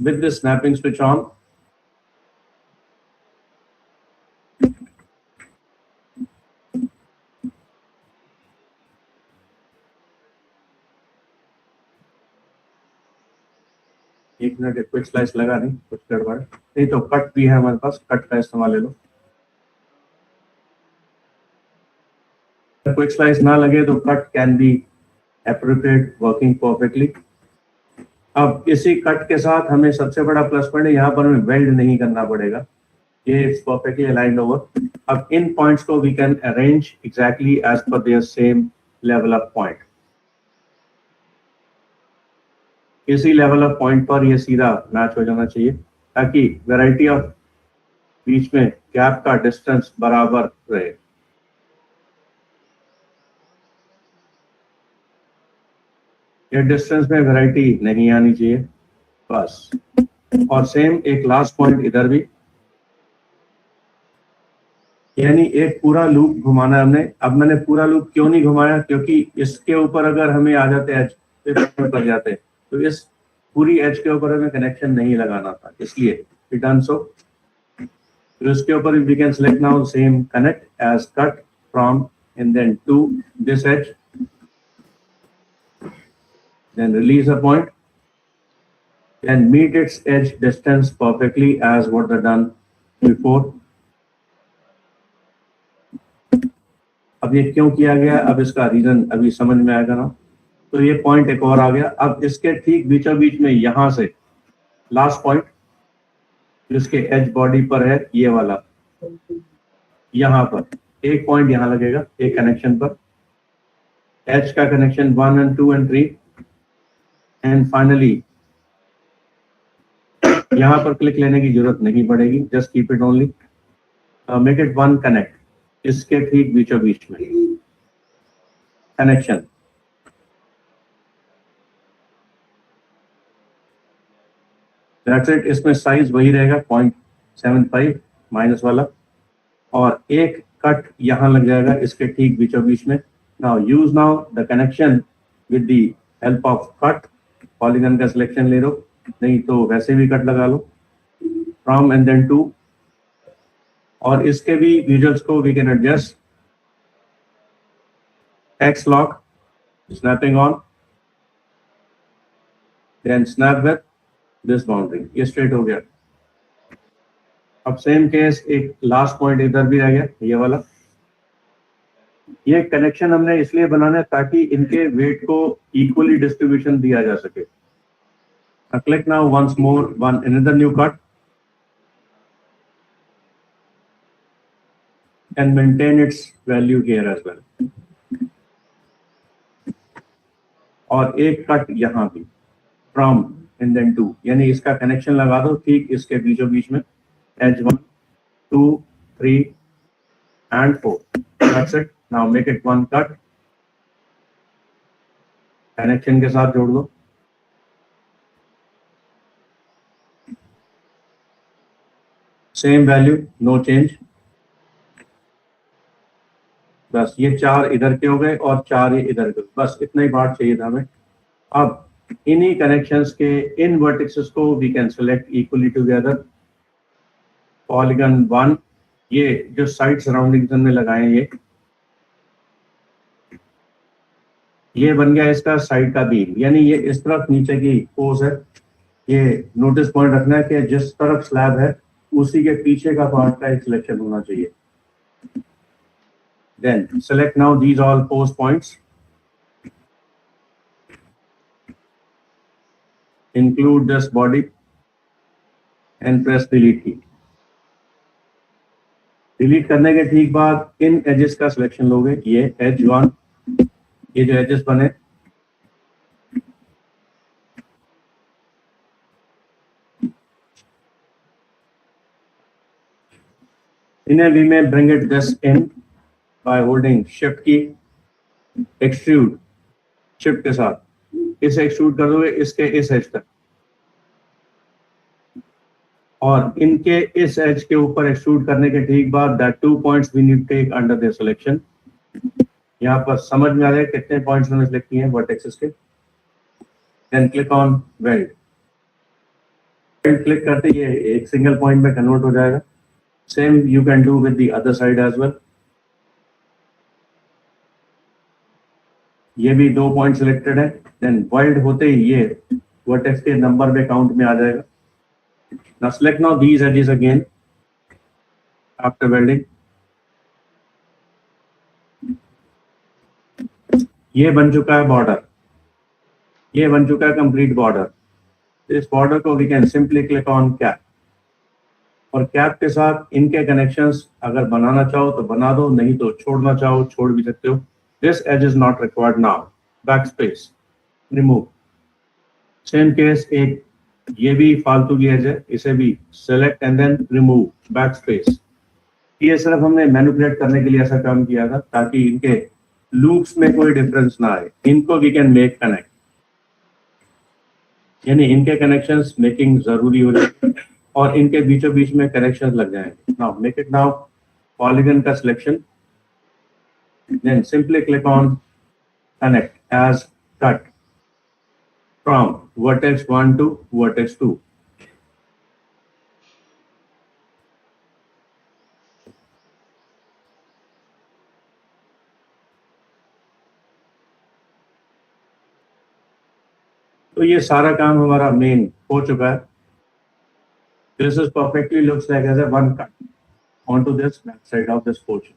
with the snapping switch on. एक minute, quick slice लगा नहीं, कुछ गड़बड़ नहीं तो कट भी है हमारे पास, कट का इस्तेमाल ले लो। क्विक स्लाइस ना लगे तो cut can be appropriate, working perfectly. अब इसी कट के साथ हमें सबसे बड़ा प्लस पॉइंट है, यहाँ पर हमें वेल्ड नहीं करना पड़ेगा, ये परफेक्टली अलाइंड ओवर। अब इन पॉइंट्स को we can arrange exactly as per their same level of point. इसी लेवल ऑफ पॉइंट पर ये सीधा मैच हो जाना चाहिए, ताकि वैरायटी ऑफ बीच में गैप का डिस्टेंस बराबर रहे। ये डिस्टेंस में वैरायटी नहीं आनी चाहिए बस। और सेम एक लास्ट पॉइंट इधर भी, यानी एक पूरा लूप घुमाना है हमने। अब मैंने पूरा लूप क्यों नहीं घुमाया, क्योंकि इसके ऊपर अगर हमें आ जाते एज कर जाते तो इस पूरी एज के ऊपर हमें कनेक्शन नहीं लगाना था, इसलिए रिटर्न सो। तो इसके ऊपर we can select now same connect edge cut from and then to this edge, then release a point and meet its edge distance perfectly as what the done before. अब ये क्यों किया गया, अब इसका रीजन अभी समझ में आएगा ना। तो ये पॉइंट एक और आ गया। अब इसके ठीक बीचों बीच में यहां से लास्ट पॉइंट जिसके एज बॉडी पर है ये वाला, यहां पर एक पॉइंट यहां लगेगा एक कनेक्शन पर, एज का connection 1 and 2 and 3, and finally यहां पर क्लिक लेने की जरूरत नहीं पड़ेगी, just keep it only, make it one connect, इसके ठीक बीचों बीच में कनेक्शन। That's it. इसमें साइज वही रहेगा 0.75 माइनस वाला, और एक कट यहां लग जाएगा इसके ठीक बीचों बीच में। Now use now the connection with the help of cut. Polygon का सिलेक्शन ले लो, नहीं तो वैसे भी कट लगा लो, फ्रॉम एंड देन टू। और इसके भी विजुअल्स को we can adjust, X lock, snapping on, then snap with this boundary, ये स्ट्रेट हो गया। अब सेम केस एक लास्ट पॉइंट इधर भी रह गया ये वाला। ये कनेक्शन हमने इसलिए बनाना है ताकि इनके वेट को इक्वली डिस्ट्रीब्यूशन दिया जा सके। Click now once more one another new cut and maintain its value here as well. और एक कट यहां भी फ्रॉम एंड देन टू, यानी इसका कनेक्शन लगा दो ठीक इसके बीचों बीच में, as 1 2 3 and 4. That's it. Now make it one cut. Connection के साथ जोड़ दो। Same value, no change. बस ये 4 इधर के हो गए और 4 ये इधर के, बस इतना ही पार्ट चाहिए था हमें। अब इन्हीं कनेक्शंस के इन वर्टिसेस को we can select equally together. Polygon 1, ये जो साइड सराउंडिंग्स हमने लगाए ये बन गया इसका साइड का बीम, यानी ये इस तरफ नीचे की पोज है। ये नोटिस पॉइंट रखना है कि जिस तरफ स्लैब है उसी के पीछे का पार्ट का एक सिलेक्शन होना चाहिए। Then select now these all pose points, include this body and press delete key. Delete करने के ठीक बाद इन एजेस का सिलेक्शन लोगे, ये एज 1, ये जो एजेस बने इन्हें वी में bring it this in by holding shift की, एक्सट्रूड, शिफ्ट के साथ इसे एक्सट्रूड कर दोगे इसके इस एज तक, और इनके इस एज के ऊपर एक्सट्रूड करने के ठीक बाद that 2 points we need take under the selection. यहाँ पर समझ में आ रहा है कितने पॉइंट्स हमने सिलेक्ट किए हैं वर्टेक्सेस के। Then click on weld. Weld click करते ही एक सिंगल पॉइंट में कन्वर्ट हो जाएगा। Same you can do with the other side as well. ये भी 2 पॉइंट सिलेक्टेड है। देन वेल्ड होते ही ये वर्टेक्स के नंबर में काउंट में आ जाएगा। Now select now these edges again after welding. ये बन चुका है बॉर्डर, ये बन चुका है कंप्लीट बॉर्डर। इस बॉर्डर को we can simply click on cap, और कैप के साथ इनके कनेक्शंस अगर बनाना चाहो तो बना दो, नहीं तो छोड़ना चाहो छोड़ भी सकते हो। This edge is not required now. Back space, remove, same case एक ये भी फालतू की एज है, इसे भी select and then remove back space. ये सिर्फ हमने मैनिपुलेट करने के लिए ऐसा काम किया था ताकि इनके लूप्स में कोई डिफरेंस ना आए। इनको वी कैन मेक कनेक्ट, यानी इनके कनेक्शंस मेकिंग जरूरी हो जाए और इनके बीचों बीच में कनेक्शंस लग जाएंगे। Now make it now polygon का selection, then simply click on connect edge cut from vertex 1 to vertex 2। तो ये सारा काम हमारा मेन हो चुका है। This is perfectly looks like as a one cut onto this back side of this portion।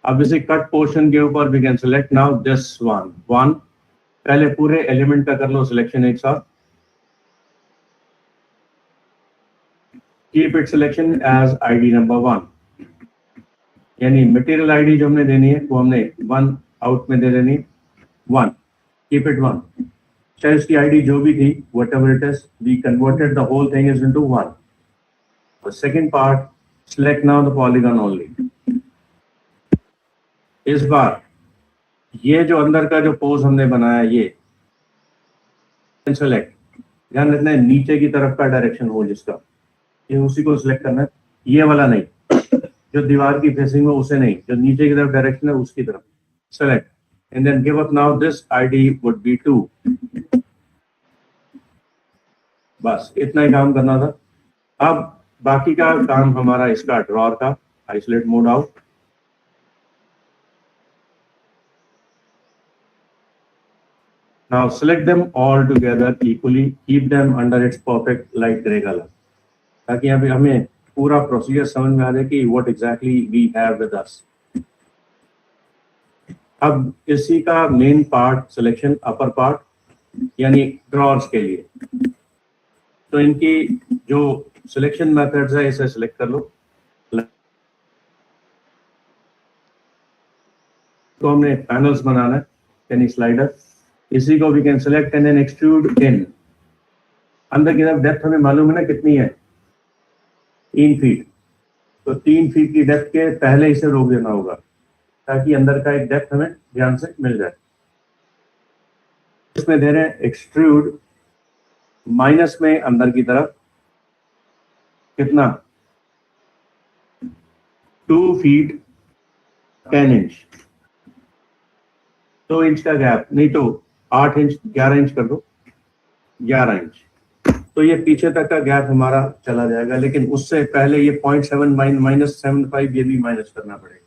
अब इसी कट पोर्शन के ऊपर we can select now this one. पहले पूरे एलिमेंट का कर लो सिलेक्शन एक साथ। Keep it selection as ID number 1, यानी मटेरियल आईडी जो हमने देनी है वो हमने 1 आउट में दे देनी 1। कीप इट 1, चाहे उसकी आईडी जो भी थी whatever it is, we converted the whole thing is into 1। The second part, select now the polygon only। इस बार ये जो अंदर का जो पोज हमने बनाया ये सेलेक्ट, ध्यान रखना है नीचे की तरफ का डायरेक्शन हो जिसका, ये उसी को सिलेक्ट करना है, ये वाला नहीं जो दीवार की फेसिंग हो उसे नहीं, जो नीचे की तरफ डायरेक्शन है उसकी तरफ select and then give up now this ID would be 2। बस इतना ही काम करना था। अब बाकी का काम हमारा इसका ड्रॉर का isolate mode out, now select them all together equally, keep them under its perfect light gray color, ताकि अभी हमें पूरा प्रोसीजर समझ में आ जाए कि what exactly we have with us। अब इसी का main part selection upper part यानी ड्रॉर्स के लिए, तो इनकी जो सिलेक्शन मेथड्स है इसे सिलेक्ट कर लो। तो हमने पैनल्स बनाना है यानी स्लाइडर, इसी को we can select and then extrude in. अंदर की तरफ डेप्थ हमें मालूम है ना कितनी है, 3 फीट, तो 3 फीट की डेप्थ के पहले इसे रोक देना होगा ताकि अंदर का एक डेप्थ हमें ध्यान से मिल जाए। इसमें दे रहे हैं एक्सट्रूड माइनस में अंदर की तरफ कितना 2 फीट 10 इंच, 2 इंच का गैप, नहीं तो 8 इंच 11 इंच कर दो, 11 इंच, तो ये पीछे तक का गैप हमारा चला जाएगा। लेकिन उससे पहले ये 0.7 माइनस 75 ये भी माइनस करना पड़ेगा।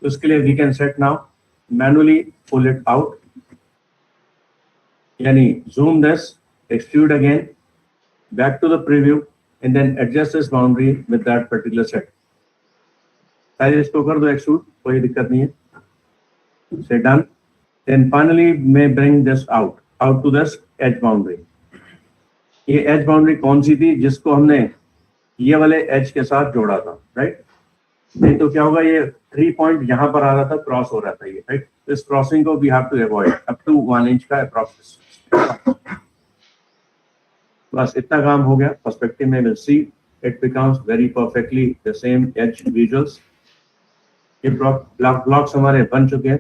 तो उसके लिए we can set now manually pull it out, यानी zoom this, extrude again, back to the preview and then adjust this boundary with that particular set. पहले इसको कर दो एक्सट्रूड, कोई दिक्कत नहीं है, से done. Then finally may bring this out to this edge boundary। ये edge boundary कौन सी थी जिसको हमने ये वाले edge के साथ जोड़ा था, राइट? नहीं तो क्या होगा, ये 3 पॉइंट यहाँ पर आ रहा था, क्रॉस हो रहा था ये, राइट? इस क्रॉसिंग को we have to avoid up to 1 inch का अप्रॉक्स। बस इतना काम हो गया। पर्सपेक्टिव में will see it becomes very perfectly the same as visuals. ये ब्लॉक्स हमारे बन चुके हैं।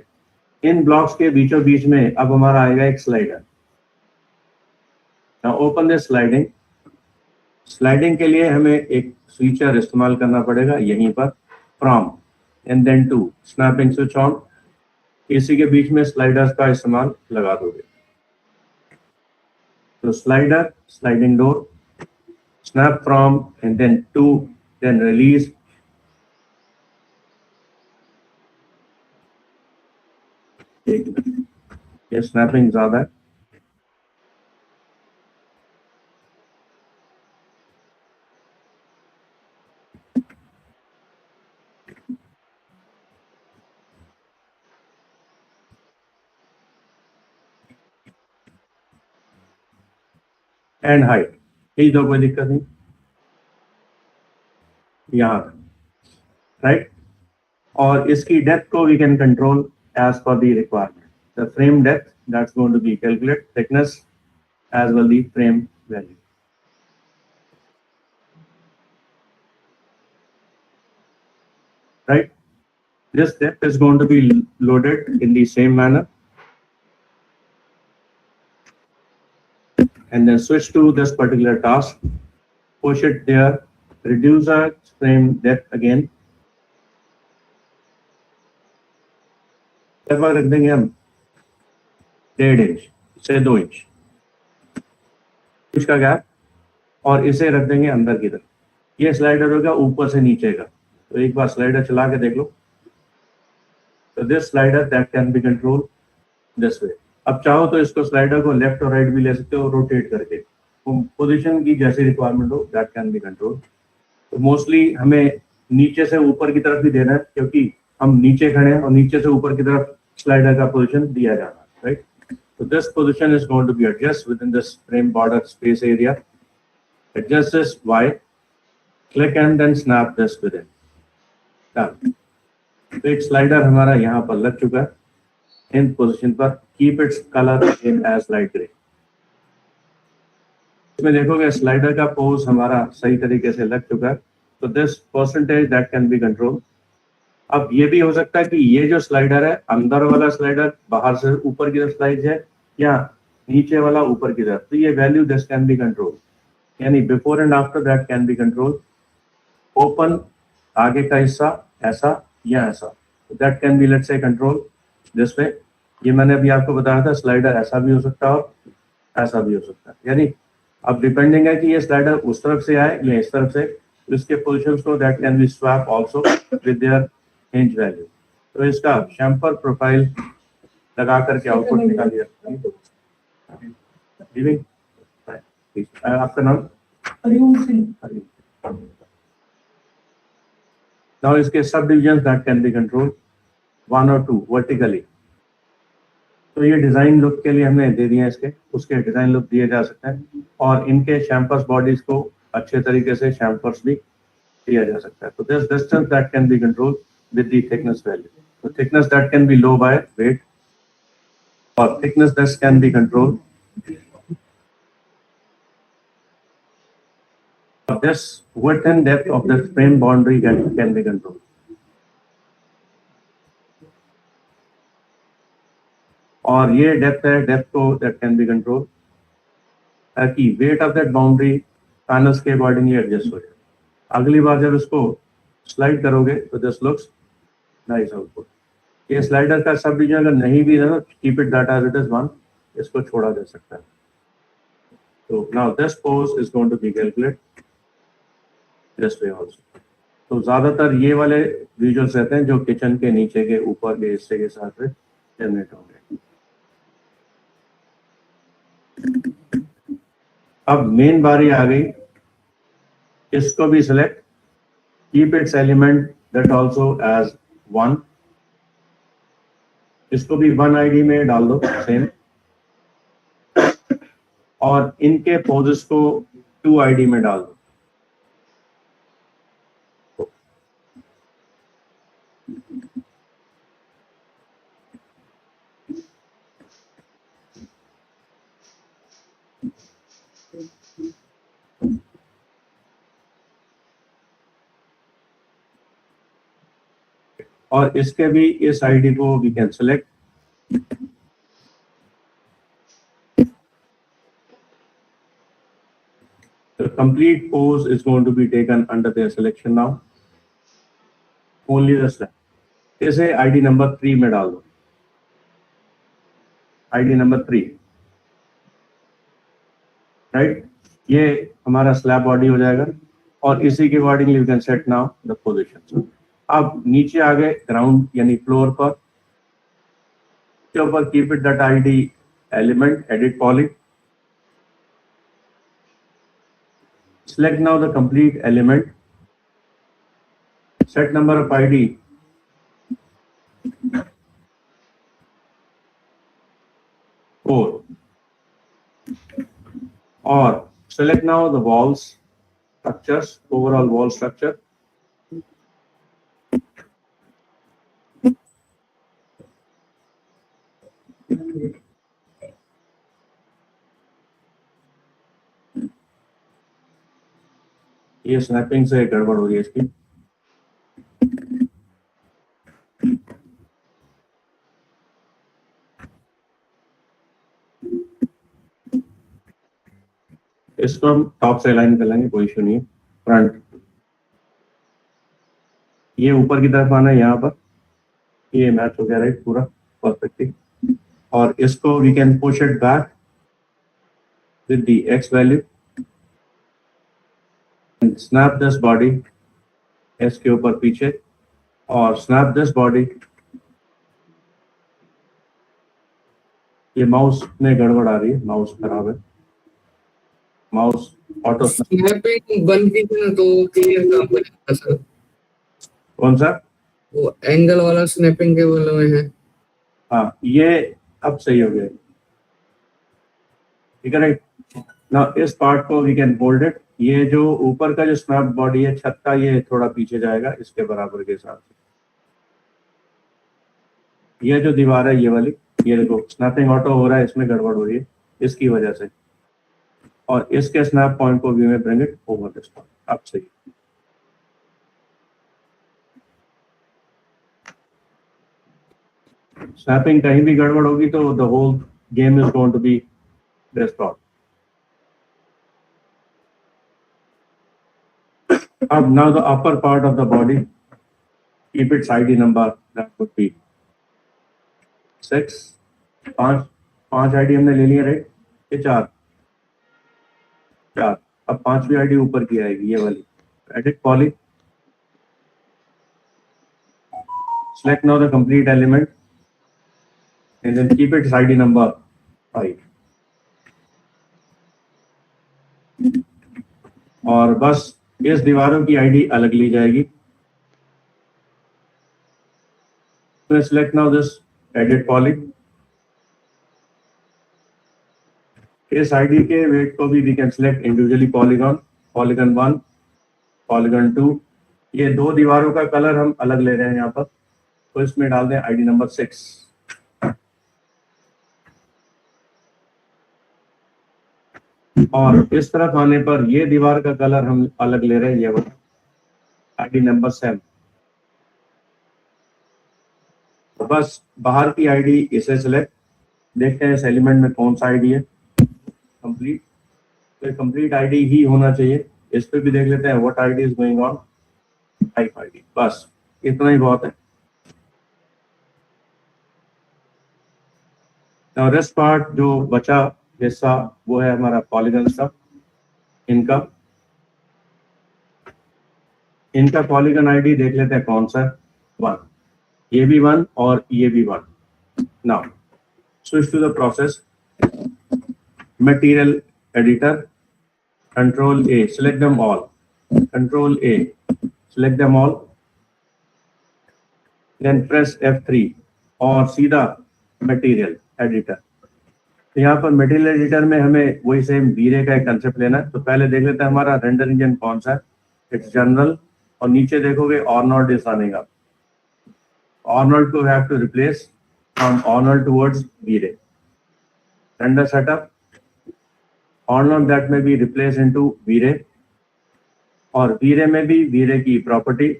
इन ब्लॉक्स के बीचों बीच में अब हमारा आएगा एक slider. Now open this sliding. Sliding के लिए हमें एक फीचर इस्तेमाल करना पड़ेगा यहीं पर, from and then to, snapping switch on. इसी के बीच में स्लाइडर्स का इस्तेमाल लगा दोगे। तो slider, sliding door, snap from and then to, then release. ये स्नैपिंग ज्यादा है। एंड हाइट, यही तो कोई दिक्कत नहीं यहाँ, राइट? और इसकी डेप्थ को we can control as per the requirement. The frame depth, that's going to be calculate, thickness as well the frame value. Right? This depth is going to be loaded in the same manner. And then switch to this particular task, push it there, reduce our frame depth again. लगभग रख देंगे हम 1.5 inch से 2 inch इसका gap, और इसे रख देंगे अंदर की तरफ. ये स्लाइडर होगा ऊपर से नीचे का. तो एक बार स्लाइडर चला के देख लो. तो this slider that can be control this वे. अब चाहो तो इसको स्लाइडर को लेफ्ट और राइट भी ले सकते हो रोटेट करके. पोजीशन की जैसी रिक्वायरमेंट हो दैट कैन बी कंट्रोल. तो मोस्टली हमें नीचे से ऊपर की तरफ भी देना है, क्योंकि हम नीचे खड़े हैं और नीचे से ऊपर की तरफ स्लाइडर का पोजीशन दिया जाना है. Right. So this position is going to be adjusted within this frame border space area. Adjust this Y, click and then snap this within. Done. तो एक स्लाइडर हमारा यहाँ पर लग चुका है इन पोजीशन पर. Keep its colour in as light grey. इसमें देखोगे स्लाइडर का पोज हमारा सही तरीके से लग चुका है. तो this percentage that can be control. अब ये भी हो सकता है कि ये जो स्लाइडर है अंदर वाला स्लाइडर बाहर से ऊपर की तरफ स्लाइड है या नीचे वाला ऊपर की तरफ. तो ये value this can be control, यानी before and after that can be control. Open आगे का हिस्सा ऐसा या ऐसा, that can be let's say control this way. ये मैंने अभी आपको बताया था स्लाइडर ऐसा भी हो सकता है और ऐसा भी हो सकता है. यानी अब डिपेंडिंग है कि ये स्लाइडर उस तरफ से आए या इस तरफ से. इसके पोजिशन को that can B swap also with their hinge value. तो इसका शैम्पर प्रोफाइल लगा करके आउटपुट निकालिए. आपका नाम? हरिओम सिंह. नाउ इसके sub division that can be control 1 और 2 वर्टिकली. तो ये डिजाइन लुक के लिए हमने दे दिया इसके, उसके डिजाइन लुक दिए जा सकते हैं और इनके शैम्पर्स बॉडीज को अच्छे तरीके से शैम्पर्स भी दिया जा सकता है. तो this distance that can be control with the thickness value. So thickness that can be low by weight, or thickness that can be controlled. This width and depth of the frame boundary can be controlled. और ये depth है, depth को that can be controlled, ताकि weight of that boundary panels के accordingly adjust हो जाए. अगली बार जब इसको स्लाइड करोगे तो दिस लुक्स नाइस आउटपुट. ये स्लाइडर का सब डिवीजन अगर नहीं भी है ना, keep it that as it is 1, इसको छोड़ा जा सकता है. तो now this pose is going to be calculate this way also. तो ज्यादातर ये वाले विजुअल्स रहते हैं जो किचन के नीचे के ऊपर के हिस्से के साथ जनरेट होंगे. अब मेन बारी आ गई. इसको भी select, keep its element that also as 1. इसको भी 1 आईडी में डाल दो सेम, और इनके पोजेस को 2 आईडी में डाल दो. और इसके भी इस आईडी को we can select. The complete pose is going to be taken under their selection now. Only the slab. इसे आईडी नंबर 3 में डाल दो. ID number 3, right. ये हमारा स्लैब बॉडी हो जाएगा और इसी के accordingly we can set now the position. अब नीचे आ गए ग्राउंड यानी फ्लोर पर. के ऊपर keep it that ID element, edit poly. Select now the complete element. Set number of ID 4. Or select now the walls structures, overall wall structure. ये snapping से गड़बड़ हो रही है इसकी। इसको हम टॉप से अलाइन कर लेंगे, कोई इशू नहीं है। फ्रंट ये ऊपर की तरफ आना है यहाँ पर, ये मैच हो गया राइट पूरा परफेक्टली। और इसको we can push it back with the X value and snap this body एस के ऊपर पीछे और स्नैप दिस बॉडी। ये माउस में गड़बड़ आ रही है, माउस खराब है, माउस ऑटो स्नैपिंग बन भी है ना तो क्लियर काम करेगा सर। कौन सा? वो एंगल वाला स्नैपिंग के वाले में है। हाँ ये अब सही हो गया, ठीक है राइट। ना इस पार्ट को वी कैन होल्ड इट। ये जो ऊपर का जो स्नैप बॉडी है छत का, ये थोड़ा पीछे जाएगा इसके बराबर के हिसाब से। ये जो दीवार है ये वाली, ये देखो स्नैपिंग ऑटो हो रहा है, इसमें गड़बड़ हो रही है इसकी वजह से। और इसके स्नैप पॉइंट को वी में bring it over this point, अब सही। स्नैपिंग कहीं भी गड़बड़ होगी तो the whole game is going to be destroyed. अब now the upper part of the body, keep its ID number, that would be 6, 5 ID हमने ले लिया राइट, ये 4। अब 5वीं ID ऊपर की आएगी ये वाली। Edit poly, select now the complete element and then keep its ID number 5 और बस इस दीवारों की आईडी अलग ली जाएगी। तो select now this edit poly. इस आईडी के वेट को भी we can select individually, polygon 1, polygon 2। ये दो दीवारों का कलर हम अलग ले रहे हैं यहाँ पर, तो इसमें डाल दें आईडी नंबर 6। और इस तरफ आने पर ये दीवार का कलर हम अलग ले रहे हैं, ये वाला आईडी नंबर 7। तो बस बाहर की आईडी इसे सिलेक्ट, देखते हैं इस एलिमेंट में कौन सा आईडी है कंप्लीट। तो कंप्लीट आईडी ही होना चाहिए। इस पे भी देख लेते हैं what ID is going on, type ID. बस इतना ही बहुत है। और रेस्ट पार्ट जो बचा हिस्सा वो है हमारा पॉलीगन्स का। इनका पॉलीगन आईडी देख लेते हैं कौन सा है, 1। ये भी 1 और ये भी 1। Now switch to the process, material editor, control A, select them all, control A, select them all, then press F3 और सीधा मटेरियल एडिटर। तो यहाँ पर मटेरियल एडिटर में हमें वही सेम वीरे का एक कंसेप्ट लेना है। तो पहले देख लेते हैं हमारा रेंडर इंजन कौन सा है, इट्स जनरल। और नीचे देखोगे Arnold is running up. Arnold को have to replace from Arnold towards V Ray. Render setup, Arnold that में बी रिप्लेस इनटू वीरे। और वीरे में भी वीरे की प्रॉपर्टी,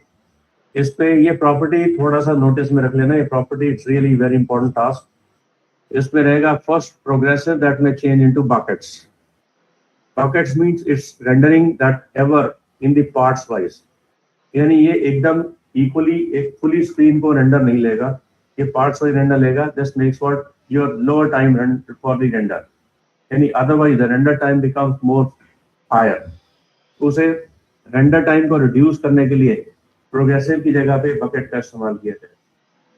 इस पे ये प्रॉपर्टी थोड़ा सा नोटिस में रख लेना। ये property it's really very important task. इसमें रहेगा फर्स्ट प्रोग्रेसिव दैट में change into buckets. Buckets means it's rendering that ever in the parts wise, यानी ये एकदम इक्वली एक फुली स्क्रीन को रेंडर नहीं लेगा, ये पार्ट्स वाइज रेंडर लेगा। This makes what your lower time for the render, यानी otherwise the render time becomes more higher. उसे रेंडर टाइम को रिड्यूस करने के लिए प्रोग्रेसिव की जगह पे बकेट का इस्तेमाल किया जाए,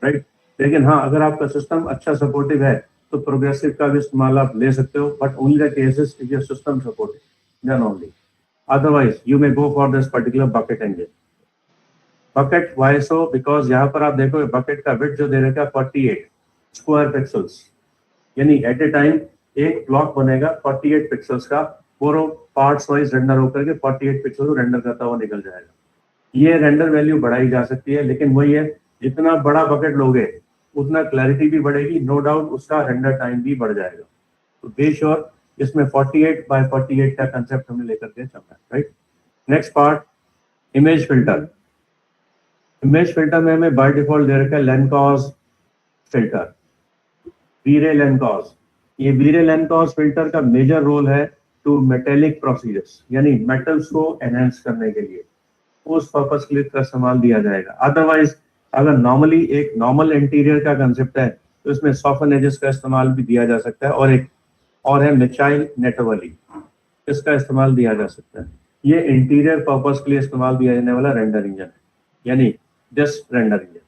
राइट। लेकिन हाँ, अगर आपका सिस्टम अच्छा सपोर्टिव है तो प्रोग्रेसिव का भी इस्तेमाल आप ले सकते हो, but only the cases if your system supportive then only, otherwise you may go for this particular bucket engine. Bucket why so, because यहाँ पर आप देखो बकेट का विड्थ जो दे रखा है 48 स्क्वायर पिक्सल्स, यानी एट ए टाइम एक ब्लॉक बनेगा 48 पिक्सल्स का, पूरा पार्ट्स वाइज रेंडर होकर के 48 पिक्सल को रेंडर करता हुआ निकल जाएगा। ये रेंडर वैल्यू बढ़ाई जा सकती है, लेकिन वही है जितना बड़ा बकेट लोगे उतना क्लैरिटी भी बढ़ेगी, नो डाउट उसका रेंडर टाइम भी बढ़ जाएगा। तो बे श्योर इसमें 48 by 48 का कंसेप्ट हमें लेकर के चलना है, right. Next part, image filter. Image filter में हमें बाय डिफॉल्ट दे रखा है लेनकॉस फिल्टर, वी-रे लेनकॉस। ये वी-रे लेनकॉस फिल्टर का मेजर रोल है टू मेटेलिक प्रोसीजर्स, यानी मेटल्स को एनहेंस करने के लिए, उस पर्पस के लिए इसका इस्तेमाल दिया जाएगा। अदरवाइज अगर नॉर्मली एक नॉर्मल इंटीरियर का कंसेप्ट है तो इसमें सॉफ्टन एजेस का इस्तेमाल भी दिया जा सकता है, और एक और है मिथाइल नेटोवली, इसका इस्तेमाल दिया जा सकता है। ये इंटीरियर पर्पस के लिए इस्तेमाल दिया जाने वाला रेंडर इंजन है, यानी जस्ट रेंडर इंजन।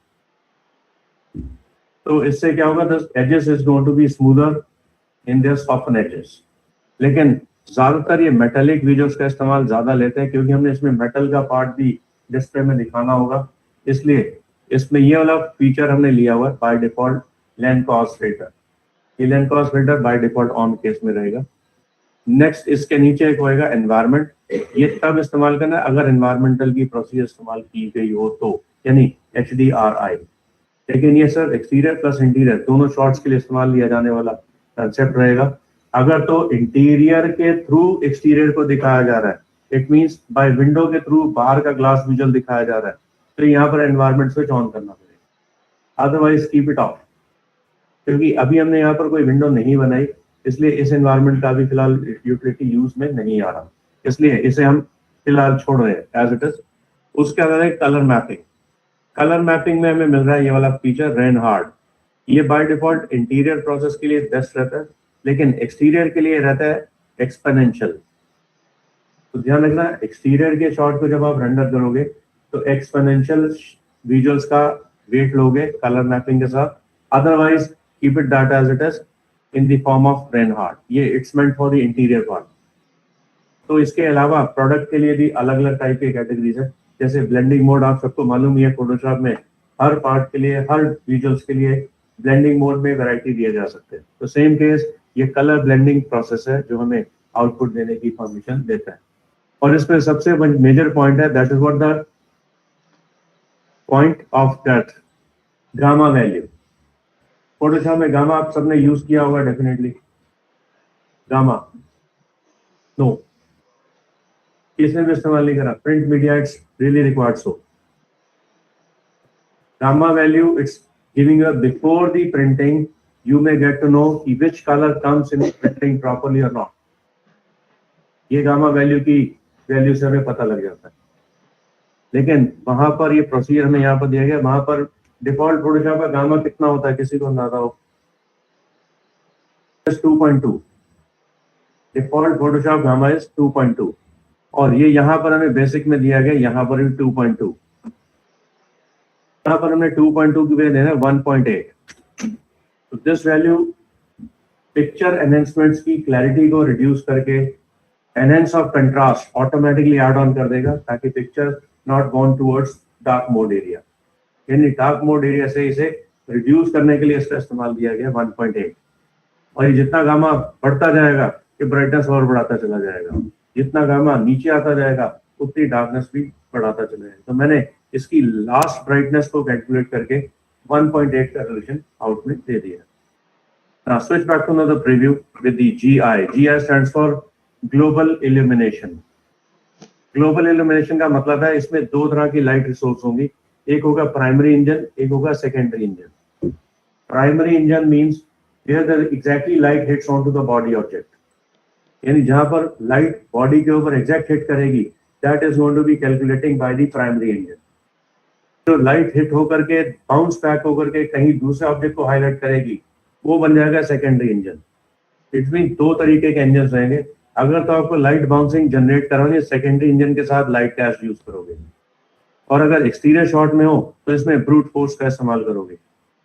तो इससे क्या होगा, the edges is going to be smoother in their soften edges. लेकिन ज्यादातर ये मेटेलिक विजुअल्स का इस्तेमाल ज्यादा लेते हैं, क्योंकि हमने इसमें मेटल का पार्ट भी डिस्प्ले में दिखाना होगा, इसलिए इसमें ये वाला फीचर हमने लिया हुआ है बाय डिफॉल्ट लेनकॉस फिल्टर। ये Lanczos filter by default on case में रहेगा। नेक्स्ट इसके नीचे एक होएगा एनवायरनमेंट। ये तब इस्तेमाल करना है अगर एनवायरमेंटल की प्रोसीजर इस्तेमाल की गई हो तो, यानी HDRI। लेकिन ये सर एक्सटीरियर प्लस इंटीरियर दोनों शॉट्स के लिए इस्तेमाल लिया जाने वाला कंसेप्ट रहेगा। अगर तो इंटीरियर के थ्रू एक्सटीरियर को दिखाया जा रहा है, इट मींस बाय विंडो के थ्रू बाहर का ग्लास विजुअल दिखाया जा रहा है, तो यहाँ पर एनवायरनमेंट स्विच ऑन करना पड़ेगा, अदरवाइज कीप इट ऑफ। क्योंकि अभी हमने यहाँ पर कोई विंडो नहीं बनाई, इसलिए इस एनवायरनमेंट का भी फिलहाल यूटिलिटी यूज में नहीं आ रहा, इसलिए इसे हम फिलहाल छोड़ रहे हैं एज इट इज। उसके अलावा कलर मैपिंग। कलर मैपिंग में हमें मिल रहा है ये वाला फीचर रेनहार्ड। ये बाय डिफॉल्ट इंटीरियर प्रोसेस के लिए बेस्ट रहता है, लेकिन एक्सटीरियर के लिए रहता है एक्सपोनेंशियल। तो ध्यान रखना, एक्सटीरियर के शॉट को जब आप रेंडर करोगे तो एक्सपोनेंशियल विजुअल्स का वेट लोगे कलर मैपिंग के साथ, otherwise keep it that as it is in the form of Reinhard. ये it's meant for the interior part. तो इसके अलावा प्रोडक्ट के लिए भी अलग अलग टाइप के कैटेगरीज है, जैसे ब्लेंडिंग मोड आप सबको मालूम ही है, फोटोशॉप में हर पार्ट के लिए, हर विजुअल्स के लिए ब्लेंडिंग मोड में वैरायटी दिए जा सकते हैं। तो सेम केस ये कलर ब्लेंडिंग प्रोसेस है जो हमें आउटपुट देने की परमिशन देता है। और इसमें सबसे मेजर पॉइंट है, that is what the point of depth, gamma value. Photoshop में गामा आप सबने यूज किया होगा डेफिनेटली। गामा नो, इसने भी इस्तेमाल नहीं करा। Print media it's really required. So gamma value it's giving you before the printing, you may get to know which color comes in printing properly or not. ये gamma value की value से हमें पता लग जाता है। लेकिन वहां पर ये प्रोसीजर हमें यहाँ पर दिया गया, वहां पर डिफॉल्ट फोटोशॉप का गामा कितना होता है, किसी को अंदाजा हो? 2.2। डिफॉल्ट फोटोशॉप गामा इज 2.2, और ये यहाँ पर हमें बेसिक में दिया गया, यहाँ पर भी 2.2। यहाँ पर हमने 2.2 की वजह देना 1.8। तो दिस वैल्यू पिक्चर एनहेंसमेंट्स की क्लैरिटी को रिड्यूस करके enhance of contrast automatically add on कर देगा, ताकि picture not gone towards dark mode area, यानी डार्क मोड एरिया से इसे रिड्यूस करने के लिए इसका इस्तेमाल दिया गया 1.8। और ये जितना गामा बढ़ता जाएगा ये ब्राइटनेस और बढ़ाता चला जाएगा, जितना गामा नीचे आता जाएगा उतनी डार्कनेस भी बढ़ाता चला जाएगा। तो मैंने इसकी लास्ट ब्राइटनेस को कैलकुलेट करके 1.8 का रिलेशन आउटपुट दे दिया। Now switch back to another preview with the GI. GI stands for Global Illumination. Global Illumination का मतलब है इसमें दो तरह की लाइट रिसोर्स होंगी, एक होगा प्राइमरी इंजन, एक होगा secondary engine. Primary engine means where the exactly light hits onto the body object, यानी जहां पर लाइट बॉडी के ऊपर एग्जैक्ट हिट करेगी, that is going to be calculating by the primary engine. तो लाइट हिट होकर के बाउंस बैक होकर के कहीं दूसरे ऑब्जेक्ट को हाईलाइट करेगी, वो बन जाएगा सेकेंडरी इंजन। इट मीन दो तरीके के इंजन रहेंगे। अगर तो आपको लाइट बाउंसिंग जनरेट करानी, सेकेंडरी इंजन के साथ लाइट कैश यूज करोगे, और अगर एक्सटीरियर शॉट में हो तो इसमें ब्रूट फोर्स का इस्तेमाल करोगे।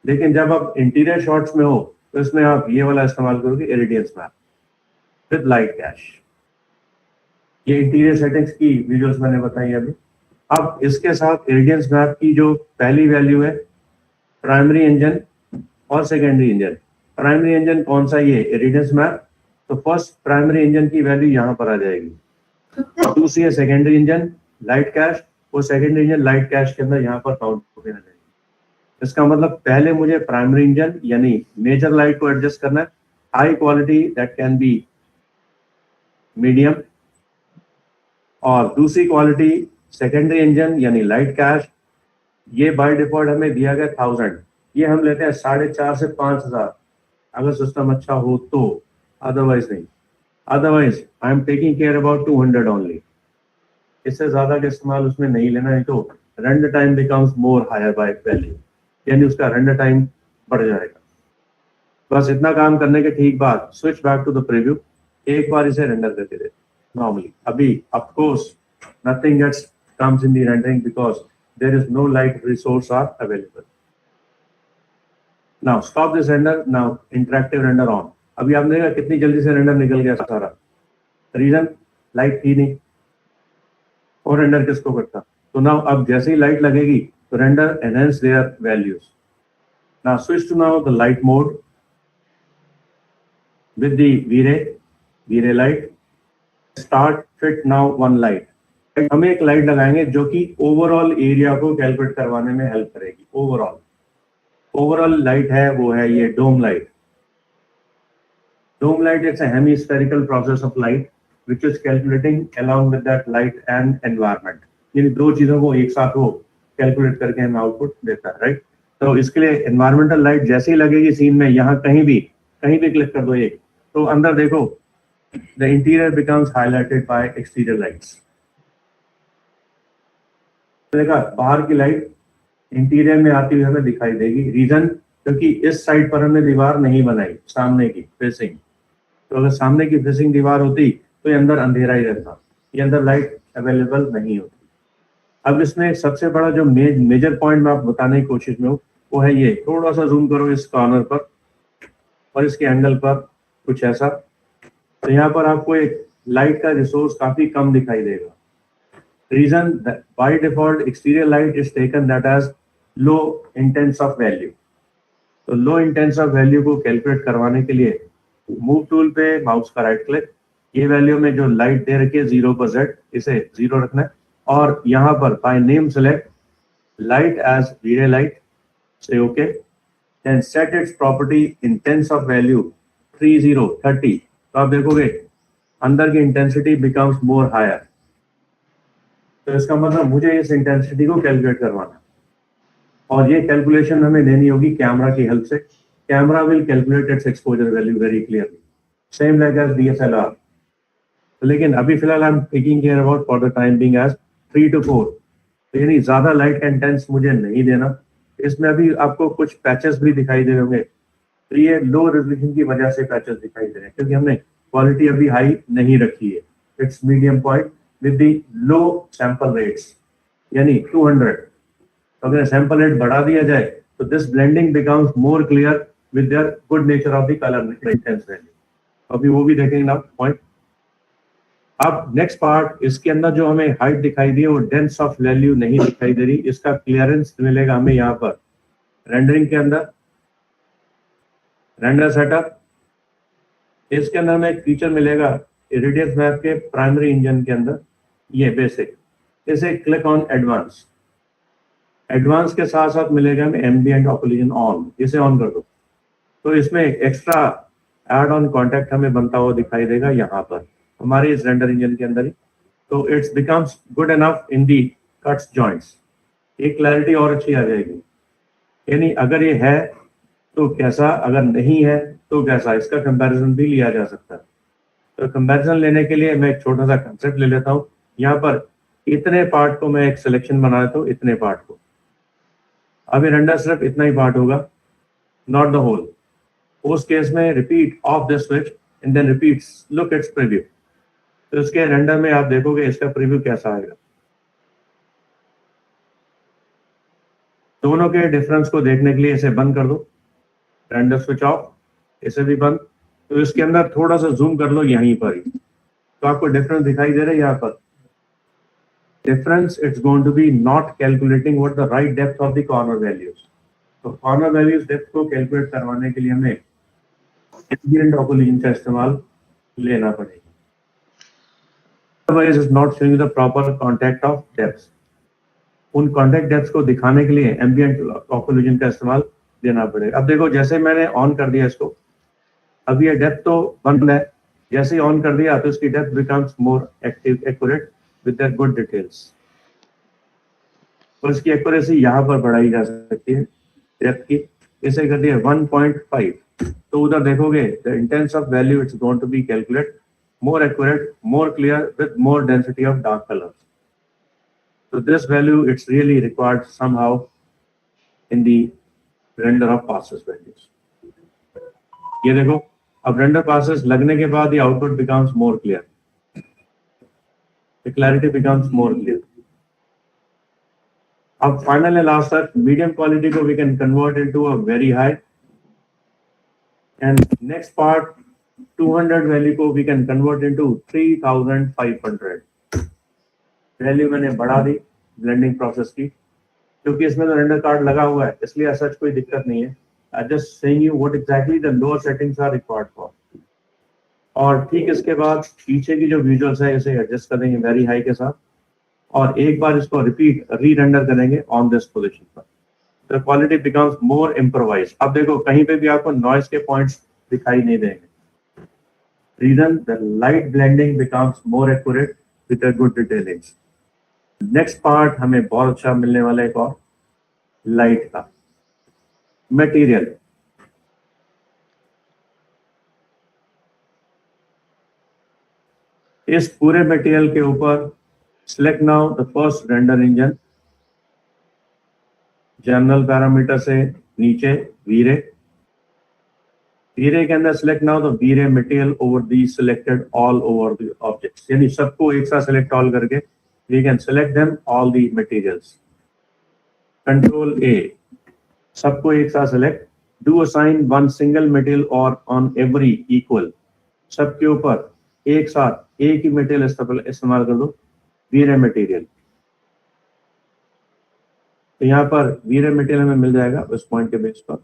लेकिन जब आप इंटीरियर शॉट्स में हो तो इसमें आप ये वाला इस्तेमाल करोगे, इरिडियंस मैप विद लाइट कैश। ये इंटीरियर सेटिंग्स की वीडियोस मैंने बताई अभी। अब इसके साथ इरिडियंस मैप की जो पहली वैल्यू है, प्राइमरी इंजन और सेकेंडरी इंजन। प्राइमरी इंजन कौन सा, ये इरिडियंस मैप। तो फर्स्ट प्राइमरी इंजन की वैल्यू यहाँ पर आ जाएगी, दूसरी है सेकेंडरी इंजन लाइट कैश, वो सेकेंडरी इंजन लाइट कैश के अंदर यहाँ पर काउंट होकर आ जाएगी। इसका मतलब पहले मुझे प्राइमरी इंजन यानी मेजर लाइट को एडजस्ट करना है, high quality that can B medium, और दूसरी क्वालिटी सेकेंडरी इंजन यानी लाइट कैश, ये बाय डिफॉल्ट हमें दिया गया 1000, ये हम लेते हैं 4,500 से 5,000 अगर सिस्टम अच्छा हो तो, अदरवाइज नहीं। Otherwise I am taking care about 200 only, इससे ज्यादा का इस्तेमाल उसमें नहीं लेना है, तो render time becomes more higher by value, यानी उसका रेंडर टाइम बढ़ जाएगा। बस इतना काम करने के ठीक बाद switch back to the preview, एक बार इसे रेंडर करके दे नॉर्मली। अभी of course nothing gets comes in the rendering because there is no light resource are available. Now stop this render, now interactive render on. अभी आपने देखा कितनी जल्दी से रेंडर निकल गया सारा, रीजन लाइट थी नहीं, और रेंडर किसको करता। तो नाउ अब जैसे ही लाइट लगेगी तो render enhance their values. Now switch to now the light mode with the V-ray light, start fit now one light। हम एक लाइट लगाएंगे जो कि ओवरऑल एरिया को कैलकुलेट करवाने में हेल्प करेगी। ओवरऑल लाइट है वो है ये dome light. Dome light it's a hemispherical process of light which is calculating along with that light and environment, यानी दो चीजों को एक साथ वो कैलकुलेट करके हमें आउटपुट देता है, राइट। तो इसके लिए एनवायरमेंटल लाइट जैसे ही लगेगी सीन में, यहाँ कहीं भी क्लिक कर दो एक, तो अंदर देखो the interior becomes highlighted bye exterior lights. देखा बाहर की लाइट इंटीरियर में आती हुई हमें दिखाई देगी, रीजन क्योंकि इस साइड पर हमने दीवार नहीं बनाई सामने की फेसिंग, तो अगर सामने की फेसिंग दीवार होती तो ये अंदर अंधेरा ही रहता, ये अंदर लाइट अवेलेबल नहीं होती। अब इसमें सबसे बड़ा जो मेजर पॉइंट मैं आपको बताने की कोशिश में हूँ वो है ये, थोड़ा सा जूम करो इस कॉर्नर पर और इसके एंगल पर कुछ ऐसा, तो यहाँ पर आपको एक लाइट का रिसोर्स काफी कम दिखाई देगा। Reason by default exterior light is taken that as low intense of value. तो लो इंटेंस ऑफ वैल्यू को कैलकुलेट करवाने के लिए मूव टूल पे माउस का राइट क्लिक, ये वैल्यू में जो लाइट दे रखी है 0 पर Z, इसे 0 रखना है, और यहाँ पर by name select light as V-ray light, say okay, then set its property intense of value 30, तो आप देखोगे अंदर की इंटेंसिटी बिकम्स मोर हायर। तो इसका मतलब मुझे इस इंटेंसिटी को कैलकुलेट करवाना, और ये कैलकुलेशन हमें देनी होगी कैमरा की हेल्प से। Camera will calculate its exposure value very clearly, same like as DSLR। लेकिन अभी फिलहाल I am taking care about for the time being as 3 to 4, तो यानी ज्यादा लाइट का इंटेंस मुझे नहीं देना। इसमें अभी आपको कुछ पैचेस भी दिखाई दे रहे होंगे, तो ये लो रेजोल्यूशन की वजह से पैचेस दिखाई दे रहे हैं, क्योंकि हमने क्वालिटी अभी हाई नहीं रखी है। It's medium point with the low sample rates, यानी 200। तो अगर सैंपल रेट बढ़ा दिया जाए तो this blending becomes more clear with their good nature of the colour intense value. अभी वो भी देखेंगे ना पॉइंट। अब नेक्स्ट पार्ट, इसके अंदर जो हमें हाइट दिखाई दी है वो डेंस ऑफ वैल्यू नहीं दिखाई दे रही, इसका क्लियरेंस मिलेगा हमें यहाँ पर रेंडरिंग के अंदर, रेंडर सेटअप। इसके अंदर में एक फीचर मिलेगा इरिडियस मैप के प्राइमरी इंजन के अंदर, ये बेसिक, इसे क्लिक ऑन एडवांस। एडवांस के साथ साथ मिलेगा हमें एम्बिएंट ऑक्लूजन ऑन, इसे ऑन कर दो तो इसमें एक्स्ट्रा एड ऑन कॉन्टैक्ट हमें बनता हुआ दिखाई देगा यहाँ पर हमारे इस रेंडर इंजन के अंदर ही। तो it's becomes good enough in the cuts joints, एक क्लैरिटी और अच्छी आ जाएगी। यानी अगर ये है तो कैसा, अगर नहीं है तो कैसा, इसका कंपैरिजन भी लिया जा सकता है। तो कंपैरिजन लेने के लिए मैं एक छोटा सा कंसेप्ट ले लेता हूँ। यहाँ पर इतने पार्ट को मैं एक सिलेक्शन बना देता हूँ, इतने पार्ट को, अभी रेंडर सिर्फ इतना ही पार्ट होगा, नॉट द होल। उस केस में repeat of this switch and then repeat look its preview. तो इसके रेंडर में आप देखोगे इसका प्रीव्यू कैसा आएगा। दोनों के डिफरेंस को देखने के लिए इसे बंद कर दो, रेंडर स्विच ऑफ, इसे भी बंद। तो इसके अंदर थोड़ा सा जूम कर लो यहीं पर ही, तो आपको डिफरेंस दिखाई दे रहा है। यहाँ पर difference it's going to be not calculating what the right depth of the corner values. तो कॉर्नर वैल्यूज डेप्थ को कैलकुलेट करवाने के लिए हमें एम्बिएंट ऑक्लूजन का इस्तेमाल लेना पड़ेगा, otherwise it's not showing the proper contact of depths। उन कॉन्टैक्ट डेप्थ को दिखाने के लिए एम्बिएंट ऑक्लूजन का इस्तेमाल देना पड़ेगा। अब देखो जैसे मैंने ऑन कर दिया इसको, अब ये डेप्थ तो बंद है, जैसे ही ऑन कर दिया तो इसकी depth becomes more active accurate, with their good details. और इसकी एक्यूरेसी यहाँ पर बढ़ाई जा सकती है, डेप्थ की इसे कर दिया 1.5, तो उधर देखोगे the intense of value it's going to be calculate more accurate, more clear with more density of dark colors. So this value it's really required somehow in the render of passes values. ये देखो अब render passes लगने के बाद the output becomes more clear, the clarity becomes more clear. अब final है last तक medium quality को we can convert into a very high, and next part 200 value को we can convert into 3500 value मैंने बढ़ा दी ब्लेंडिंग प्रोसेस की, क्योंकि इसमें तो रेंडर कार्ड लगा हुआ है इसलिए ऐसा कोई दिक्कत नहीं है. I just saying you what exactly the lower settings are required for. और ठीक इसके बाद पीछे की जो विजुअल्स है इसे एडजस्ट कर देंगे वेरी हाई के साथ, और एक बार इसको रिपीट री-रेंडर करेंगे ऑन दिस पोजीशन पर. The quality becomes more improvise. अब देखो कहीं पे भी आपको नॉइस के पॉइंट्स दिखाई नहीं देंगे. Reason the light blending becomes more accurate with a good detailings. Next part हमें बहुत अच्छा मिलने वाला है एक और लाइट का मटेरियल. इस पूरे मटेरियल के ऊपर select now the first render engine. General parameter से नीचे V-Ray. V-Ray के अंदर select now the V-Ray material over these selected all over the objects. यानी सबको एक साथ select all करके we can select them all the materials. Control A. सबको एक साथ select. Do assign one single material or on every equal. सबके ऊपर एक साथ एक ही मटेरियल इस्तेमाल कर दो. V-Ray मटेरियल, तो यहाँ पर V-Ray मटेरियल हमें मिल जाएगा उस पॉइंट के बेस पर.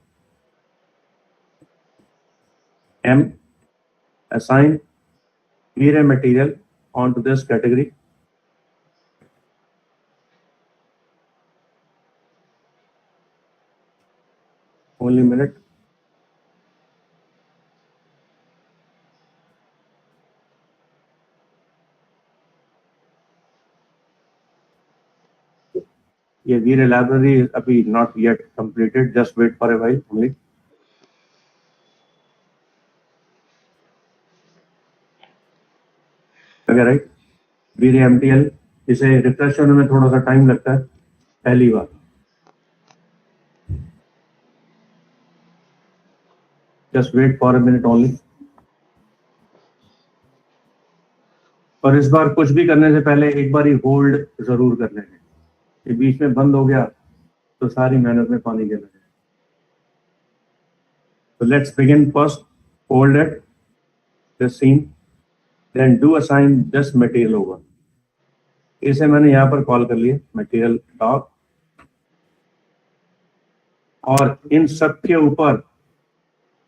M assign V-Ray material on to this category. Only minute. ये V-Ray लाइब्रेरी अभी not yet completed, just wait for a while only. अगर राइट V-Ray MTL, इसे रिफ्रेश होने में थोड़ा सा टाइम लगता है पहली बार. Just wait for a minute only. और इस बार कुछ भी करने से पहले एक बार ही होल्ड जरूर कर लेंगे. ये बीच में बंद हो गया तो सारी मेहनत में पानी गिर जाएगा. तो let's begin. First hold it this scene, then do assign this material over. इसे मैंने यहाँ पर कॉल कर लिया मटेरियल टॉप, और इन सब के ऊपर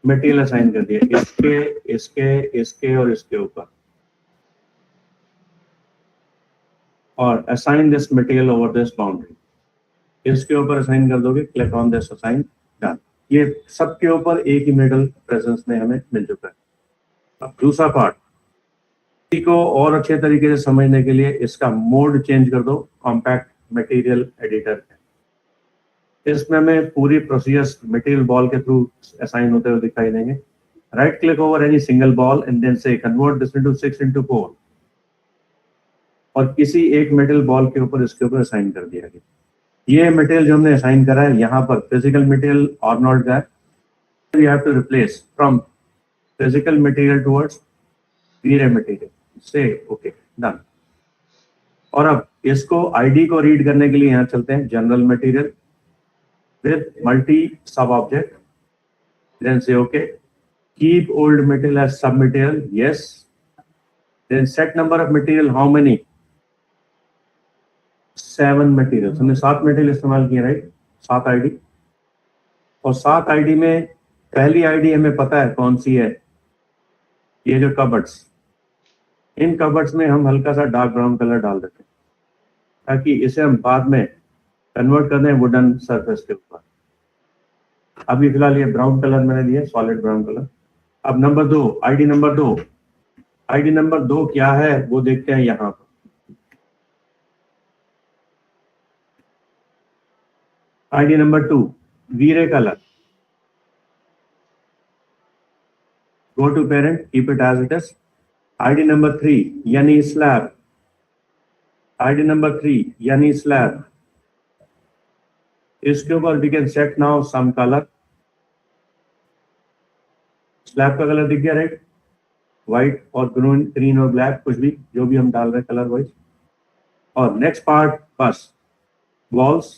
मटेरियल असाइन कर दिया, इसके इसके इसके और इसके ऊपर. और assign this material over this boundary. इसके ऊपर असाइन कर दोगे, click on this assign, done. ये सबके ऊपर एक ही मेटल प्रेजेंस में हमें मिल चुका है. अब दूसरा पार्ट को और अच्छे तरीके से समझने के लिए इसका मोड चेंज कर दो कॉम्पैक्ट मटेरियल एडिटर. इसमें हमें पूरी प्रोसीजर्स मटेरियल बॉल के थ्रू असाइन होते हुए दिखाई देंगे. Right click over any single ball and then say convert this into 6:4, और किसी एक मेटल बॉल के ऊपर इसके ऊपर असाइन कर दिया गया. ये मटेरियल जो हमने असाइन करा है यहाँ पर फिजिकल मटेरियल आर्नोल्ड का है. We have to replace from physical material towards V-Ray material. Say okay done. और अब इसको आईडी को रीड करने के लिए यहाँ चलते हैं general material with multi sub object. Then say okay, keep old material as sub material, yes. Then set number of material how many, 7 material. हमने 7 मटेरियल इस्तेमाल किए, राइट. 7 आईडी, और 7 आईडी में पहली आईडी हमें पता है कौन सी है, ये जो कबर्ड्स. इन कबर्ड्स में हम हल्का सा डार्क ब्राउन कलर डाल देते हैं ताकि इसे हम बाद में कन्वर्ट कर दें वुडन सरफेस के ऊपर. अभी फिलहाल ये ब्राउन कलर मैंने दिया, सॉलिड ब्राउन कलर. अब number 2, ID number 2. ID number 2 क्या है वो देखते हैं यहाँ पर. ID number 2, V-Ray color. Go to parent, keep it as it is. ID number 3, Yani slab. ID number 3, Yani slab. इसके ऊपर we can set now some color. Slab का कलर दिख गया, राइट? व्हाइट और ग्रीन और black, कुछ भी जो भी हम डाल रहे हैं कलर वाइज. और नेक्स्ट पार्ट बस वॉल्स.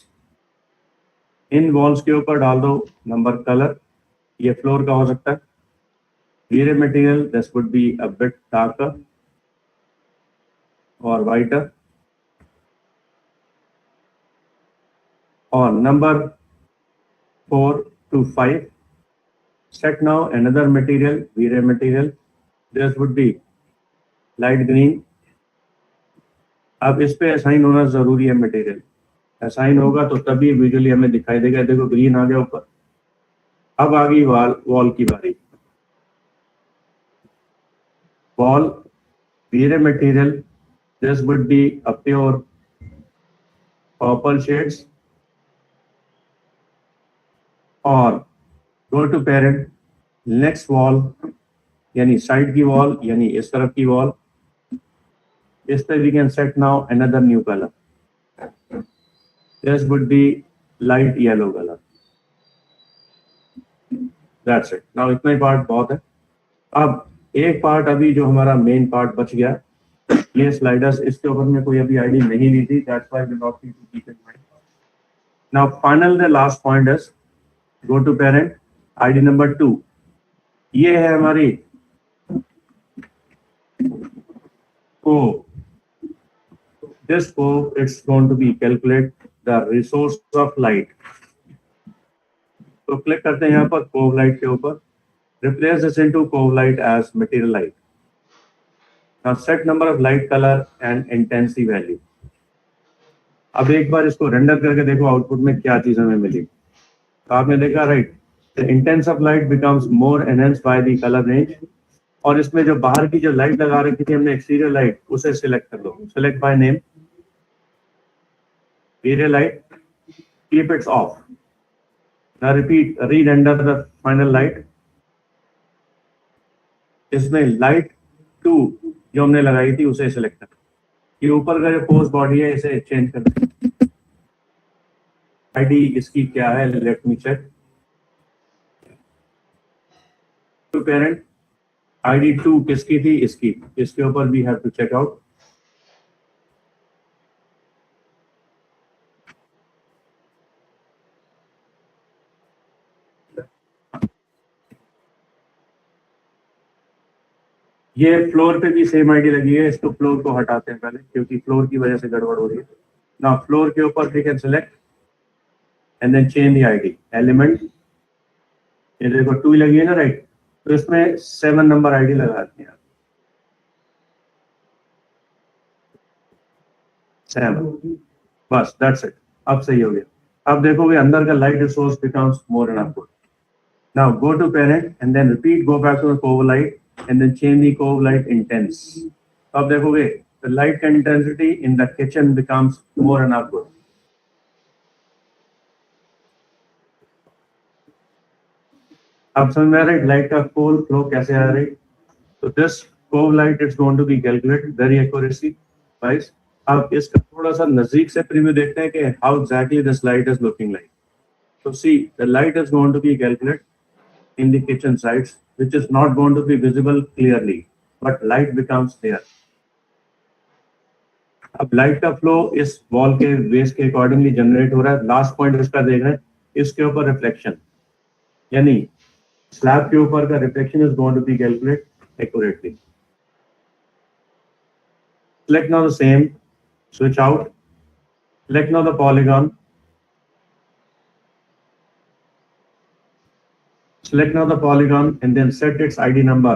इन वॉल्स के ऊपर डाल दो नंबर कलर. ये फ्लोर का हो सकता है. V-Ray material, this would be a bit darker और वाइटर. और number 4 to 5, set now another material, V-Ray material. This would be light green. अब इस पे असाइन होना जरूरी है मटेरियल. असाइन होगा तो तभी विजुअली हमें दिखाई देगा. देखो ग्रीन आ गया ऊपर. अब आ गई वॉल की बारी. Wall V-Ray material, this would be a pure purple shades. और go to parent, next wall यानी साइड की वॉल यानी इस तरफ की वॉल. इस पे we can set now another new color. This would be light yellow color. That's it. Now इतना ही पार्ट बहुत है. अब एक पार्ट अभी जो हमारा मेन पार्ट बच गया, ये स्लाइडर्स. इसके ऊपर में कोई अभी आईडी नहीं ली थी. That's why we not need to keep in mind. Now final the last point is go to parent, ID number 2. ये है हमारी cove. This cove, it's going to be calculate the resource of light. तो click करते हैं यहाँ पर cove light के ऊपर. Replace this into cove light as material light. Now set number of light color and intensity value. अब एक बार इसको रेंडर करके देखो आउटपुट में क्या चीज हमें मिली. तो आपने देखा, right, the intense of light becomes more enhanced by the color range. और इसमें जो बाहर की जो लाइट लगा रखी थी हमने एक्सटीरियर लाइट, उसे सिलेक्ट कर लो. Select by name, V-Ray light, keep it off. Now repeat, re-render the final light. इसमें लाइट 2 जो हमने लगाई थी उसे सिलेक्ट कर. ये ऊपर का जो फोर्स बॉडी है इसे चेंज कर दो. आईडी इसकी क्या है, let me check. To parent, ID 2 किसकी थी, इसकी. इसके ऊपर we have to check out. ये फ्लोर पे भी सेम आईडी लगी है. इसको फ्लोर को हटाते हैं पहले क्योंकि फ्लोर की वजह से गड़बड़ हो रही है. ना फ्लोर के ऊपर we can select and then change the ID element. ये देखो 2 लगी है ना, राइट. तो इसमें 7 नंबर आईडी लगाते हैं. 7 बस, दैट्स इट. अब सही हो गया. अब देखोगे अंदर का light resource becomes more and output. Now go to parent and then repeat, go back to the cove light and then change the cove light intense. अब देखोगे the light intensity in the kitchen becomes more and upward. अब समझ में आ रहा है light का कोल flow कैसे आ रही. तो this cove light is going to be calculated very accuracy wise. अब इसका थोड़ा सा नजदीक से प्रीव्यू देखते हैं कि how exactly this light is looking like. So see, the light is going to be calculated in the kitchen sides, which is not going to be visible clearly, but light becomes there. अब light का flow इस wall के base के accordingly generate हो रहा है. Last point इसका देख रहे हैं, इसके ऊपर रिफ्लेक्शन यानी स्लैब के ऊपर का reflection is going to be calculate accurately. Select now the same, switch out, select now the polygon, select now the polygon and then set its ID number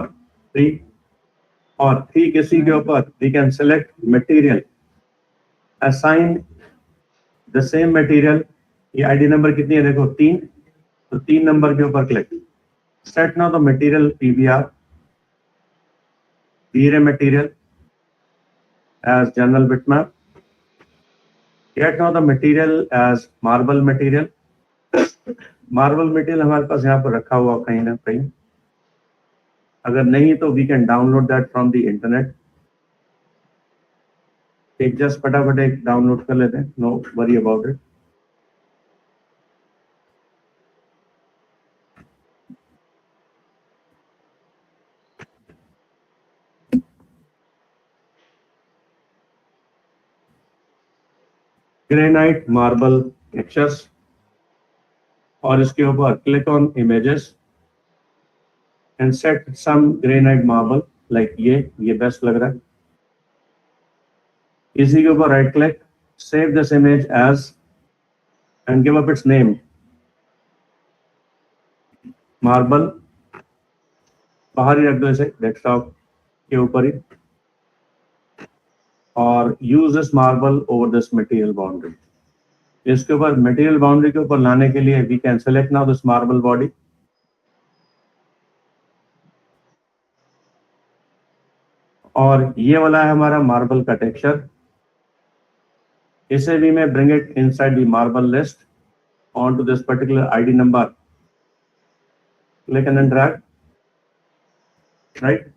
3. और 3 किसी के ऊपर we can select material, assign the same material. ये ID number कितनी है देखो 3, तो 3 number के ऊपर click. Set now the material PBR, V-Ray material as general bitmap. Get now the material as marble material. Marble material हमारे पास यहाँ पर रखा हुआ कहीं ना कहीं, अगर नहीं तो we can download that from the internet. एक जस्ट फटाफट एक डाउनलोड कर लेते हैं, no worry about it. Granite marble pictures, और इसके ऊपर click on images and set some granite marble like ये बेस्ट लग रहा है। इसी के ऊपर right click, save this image as and give up its name marble, बाहर ही रख दो इसे डेस्कटॉप के ऊपर ही, और use this marble over this material boundary. इसके ऊपर मटेरियल बाउंड्री के ऊपर लाने के लिए we can select now this marble body, और ये वाला है हमारा मार्बल का टेक्सचर। इसे भी मैं bring it inside the marble list on to this particular ID number, click and drag, right.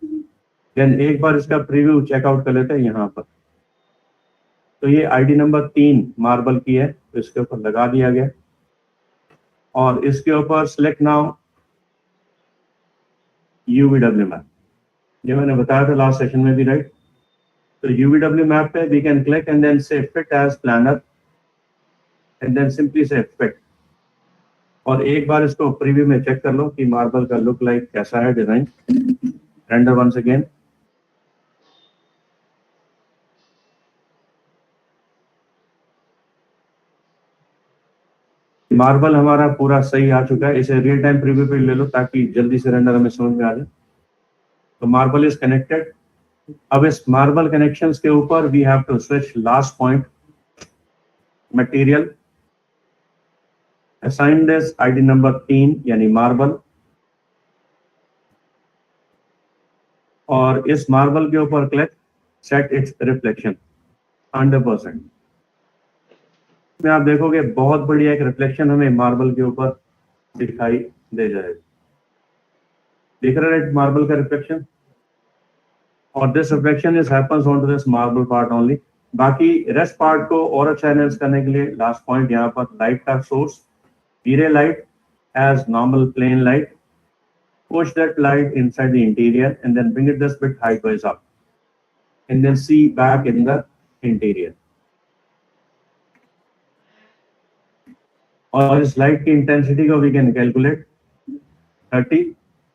Then एक बार इसका प्रीव्यू चेकआउट कर लेते हैं यहाँ पर। तो ये आईडी नंबर 3 मार्बल की है, तो इसके ऊपर लगा दिया गया, और इसके ऊपर सिलेक्ट नाउ यूवीडब्ल्यू मैप, ये मैंने बताया था लास्ट सेशन में भी, राइट। तो यूवीडब्ल्यू मैप पे we can click and then say fit as planar and then simply say fit, और एक बार इसको प्रीव्यू में चेक कर लो कि मार्बल का लुक लाइक कैसा है design. Render once again, marble हमारा पूरा सही आ चुका है। इसे रियल टाइम प्रीव्यू पे ले लो ताकि जल्दी से रेंडर हमें समझ में आ जाए। तो मार्बल इज कनेक्टेड। अब इस मार्बल कनेक्शंस के ऊपर we have to switch last point material, assign this ID number 3 यानी मार्बल, और इस मार्बल के ऊपर क्लिक, सेट इट्स रिफ्लेक्शन 100%। में आप देखोगे बहुत बढ़िया एक रिफ्लेक्शन हमें मार्बल के ऊपर दिखाई दे जाएगा। देख रहे हैं मार्बल का रिफ्लेक्शन, और this reflection is happens on to this marble part only. बाकी रेस्ट पार्ट को और अच्छा एनहांस करने के लिए लास्ट पॉइंट यहाँ पर लाइट का source, V Ray light as normal plane light, push that light inside the interior and then bring it this bit height-wise up and then see back in the interior. और इस light की intensity को we can calculate 30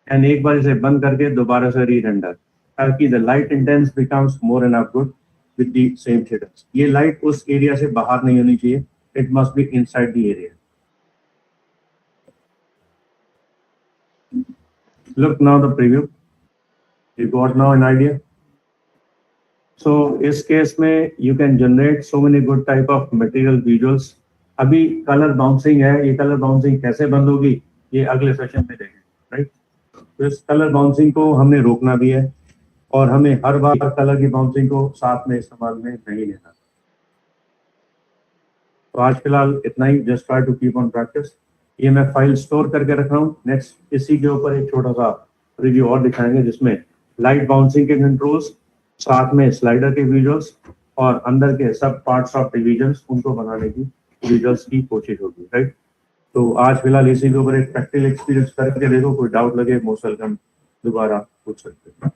and एक बार इसे बंद करके दोबारा से री रेंडर, ताकि the light intense becomes more enough good with the same shaders. ये लाइट उस एरिया से बाहर नहीं होनी चाहिए, it must be inside the area. Look now the preview. You got now an idea. So इस केस में you can generate so many good type of material visuals. अभी कलर बाउंसिंग है, ये कलर बाउंसिंग कैसे बंद होगी ये अगले सेशन में देखेंगे, राइट। तो इस कलर बाउंसिंग को हमने रोकना भी है, और हमें हर बार कलर की बाउंसिंग को साथ में इस्तेमाल में नहीं लेना। तो आज फिलहाल इतना ही, just try to keep on practice. ये मैं फाइल स्टोर करके रख रहा हूँ। नेक्स्ट इसी के ऊपर एक छोटा सा रिव्यू और दिखाएंगे जिसमें लाइट बाउंसिंग के कंट्रोल्स, साथ में स्लाइडर के विजुअल्स, और अंदर के सब पार्ट्स ऑफ डिविजन्स उनको बनाने की विजुअल्स की कोशिश होगी, राइट। तो आज फिलहाल इसी के ऊपर एक प्रैक्टिकल एक्सपीरियंस करके देखो, कोई डाउट लगे मोस्ट वेलकम दोबारा पूछ सकते हैं।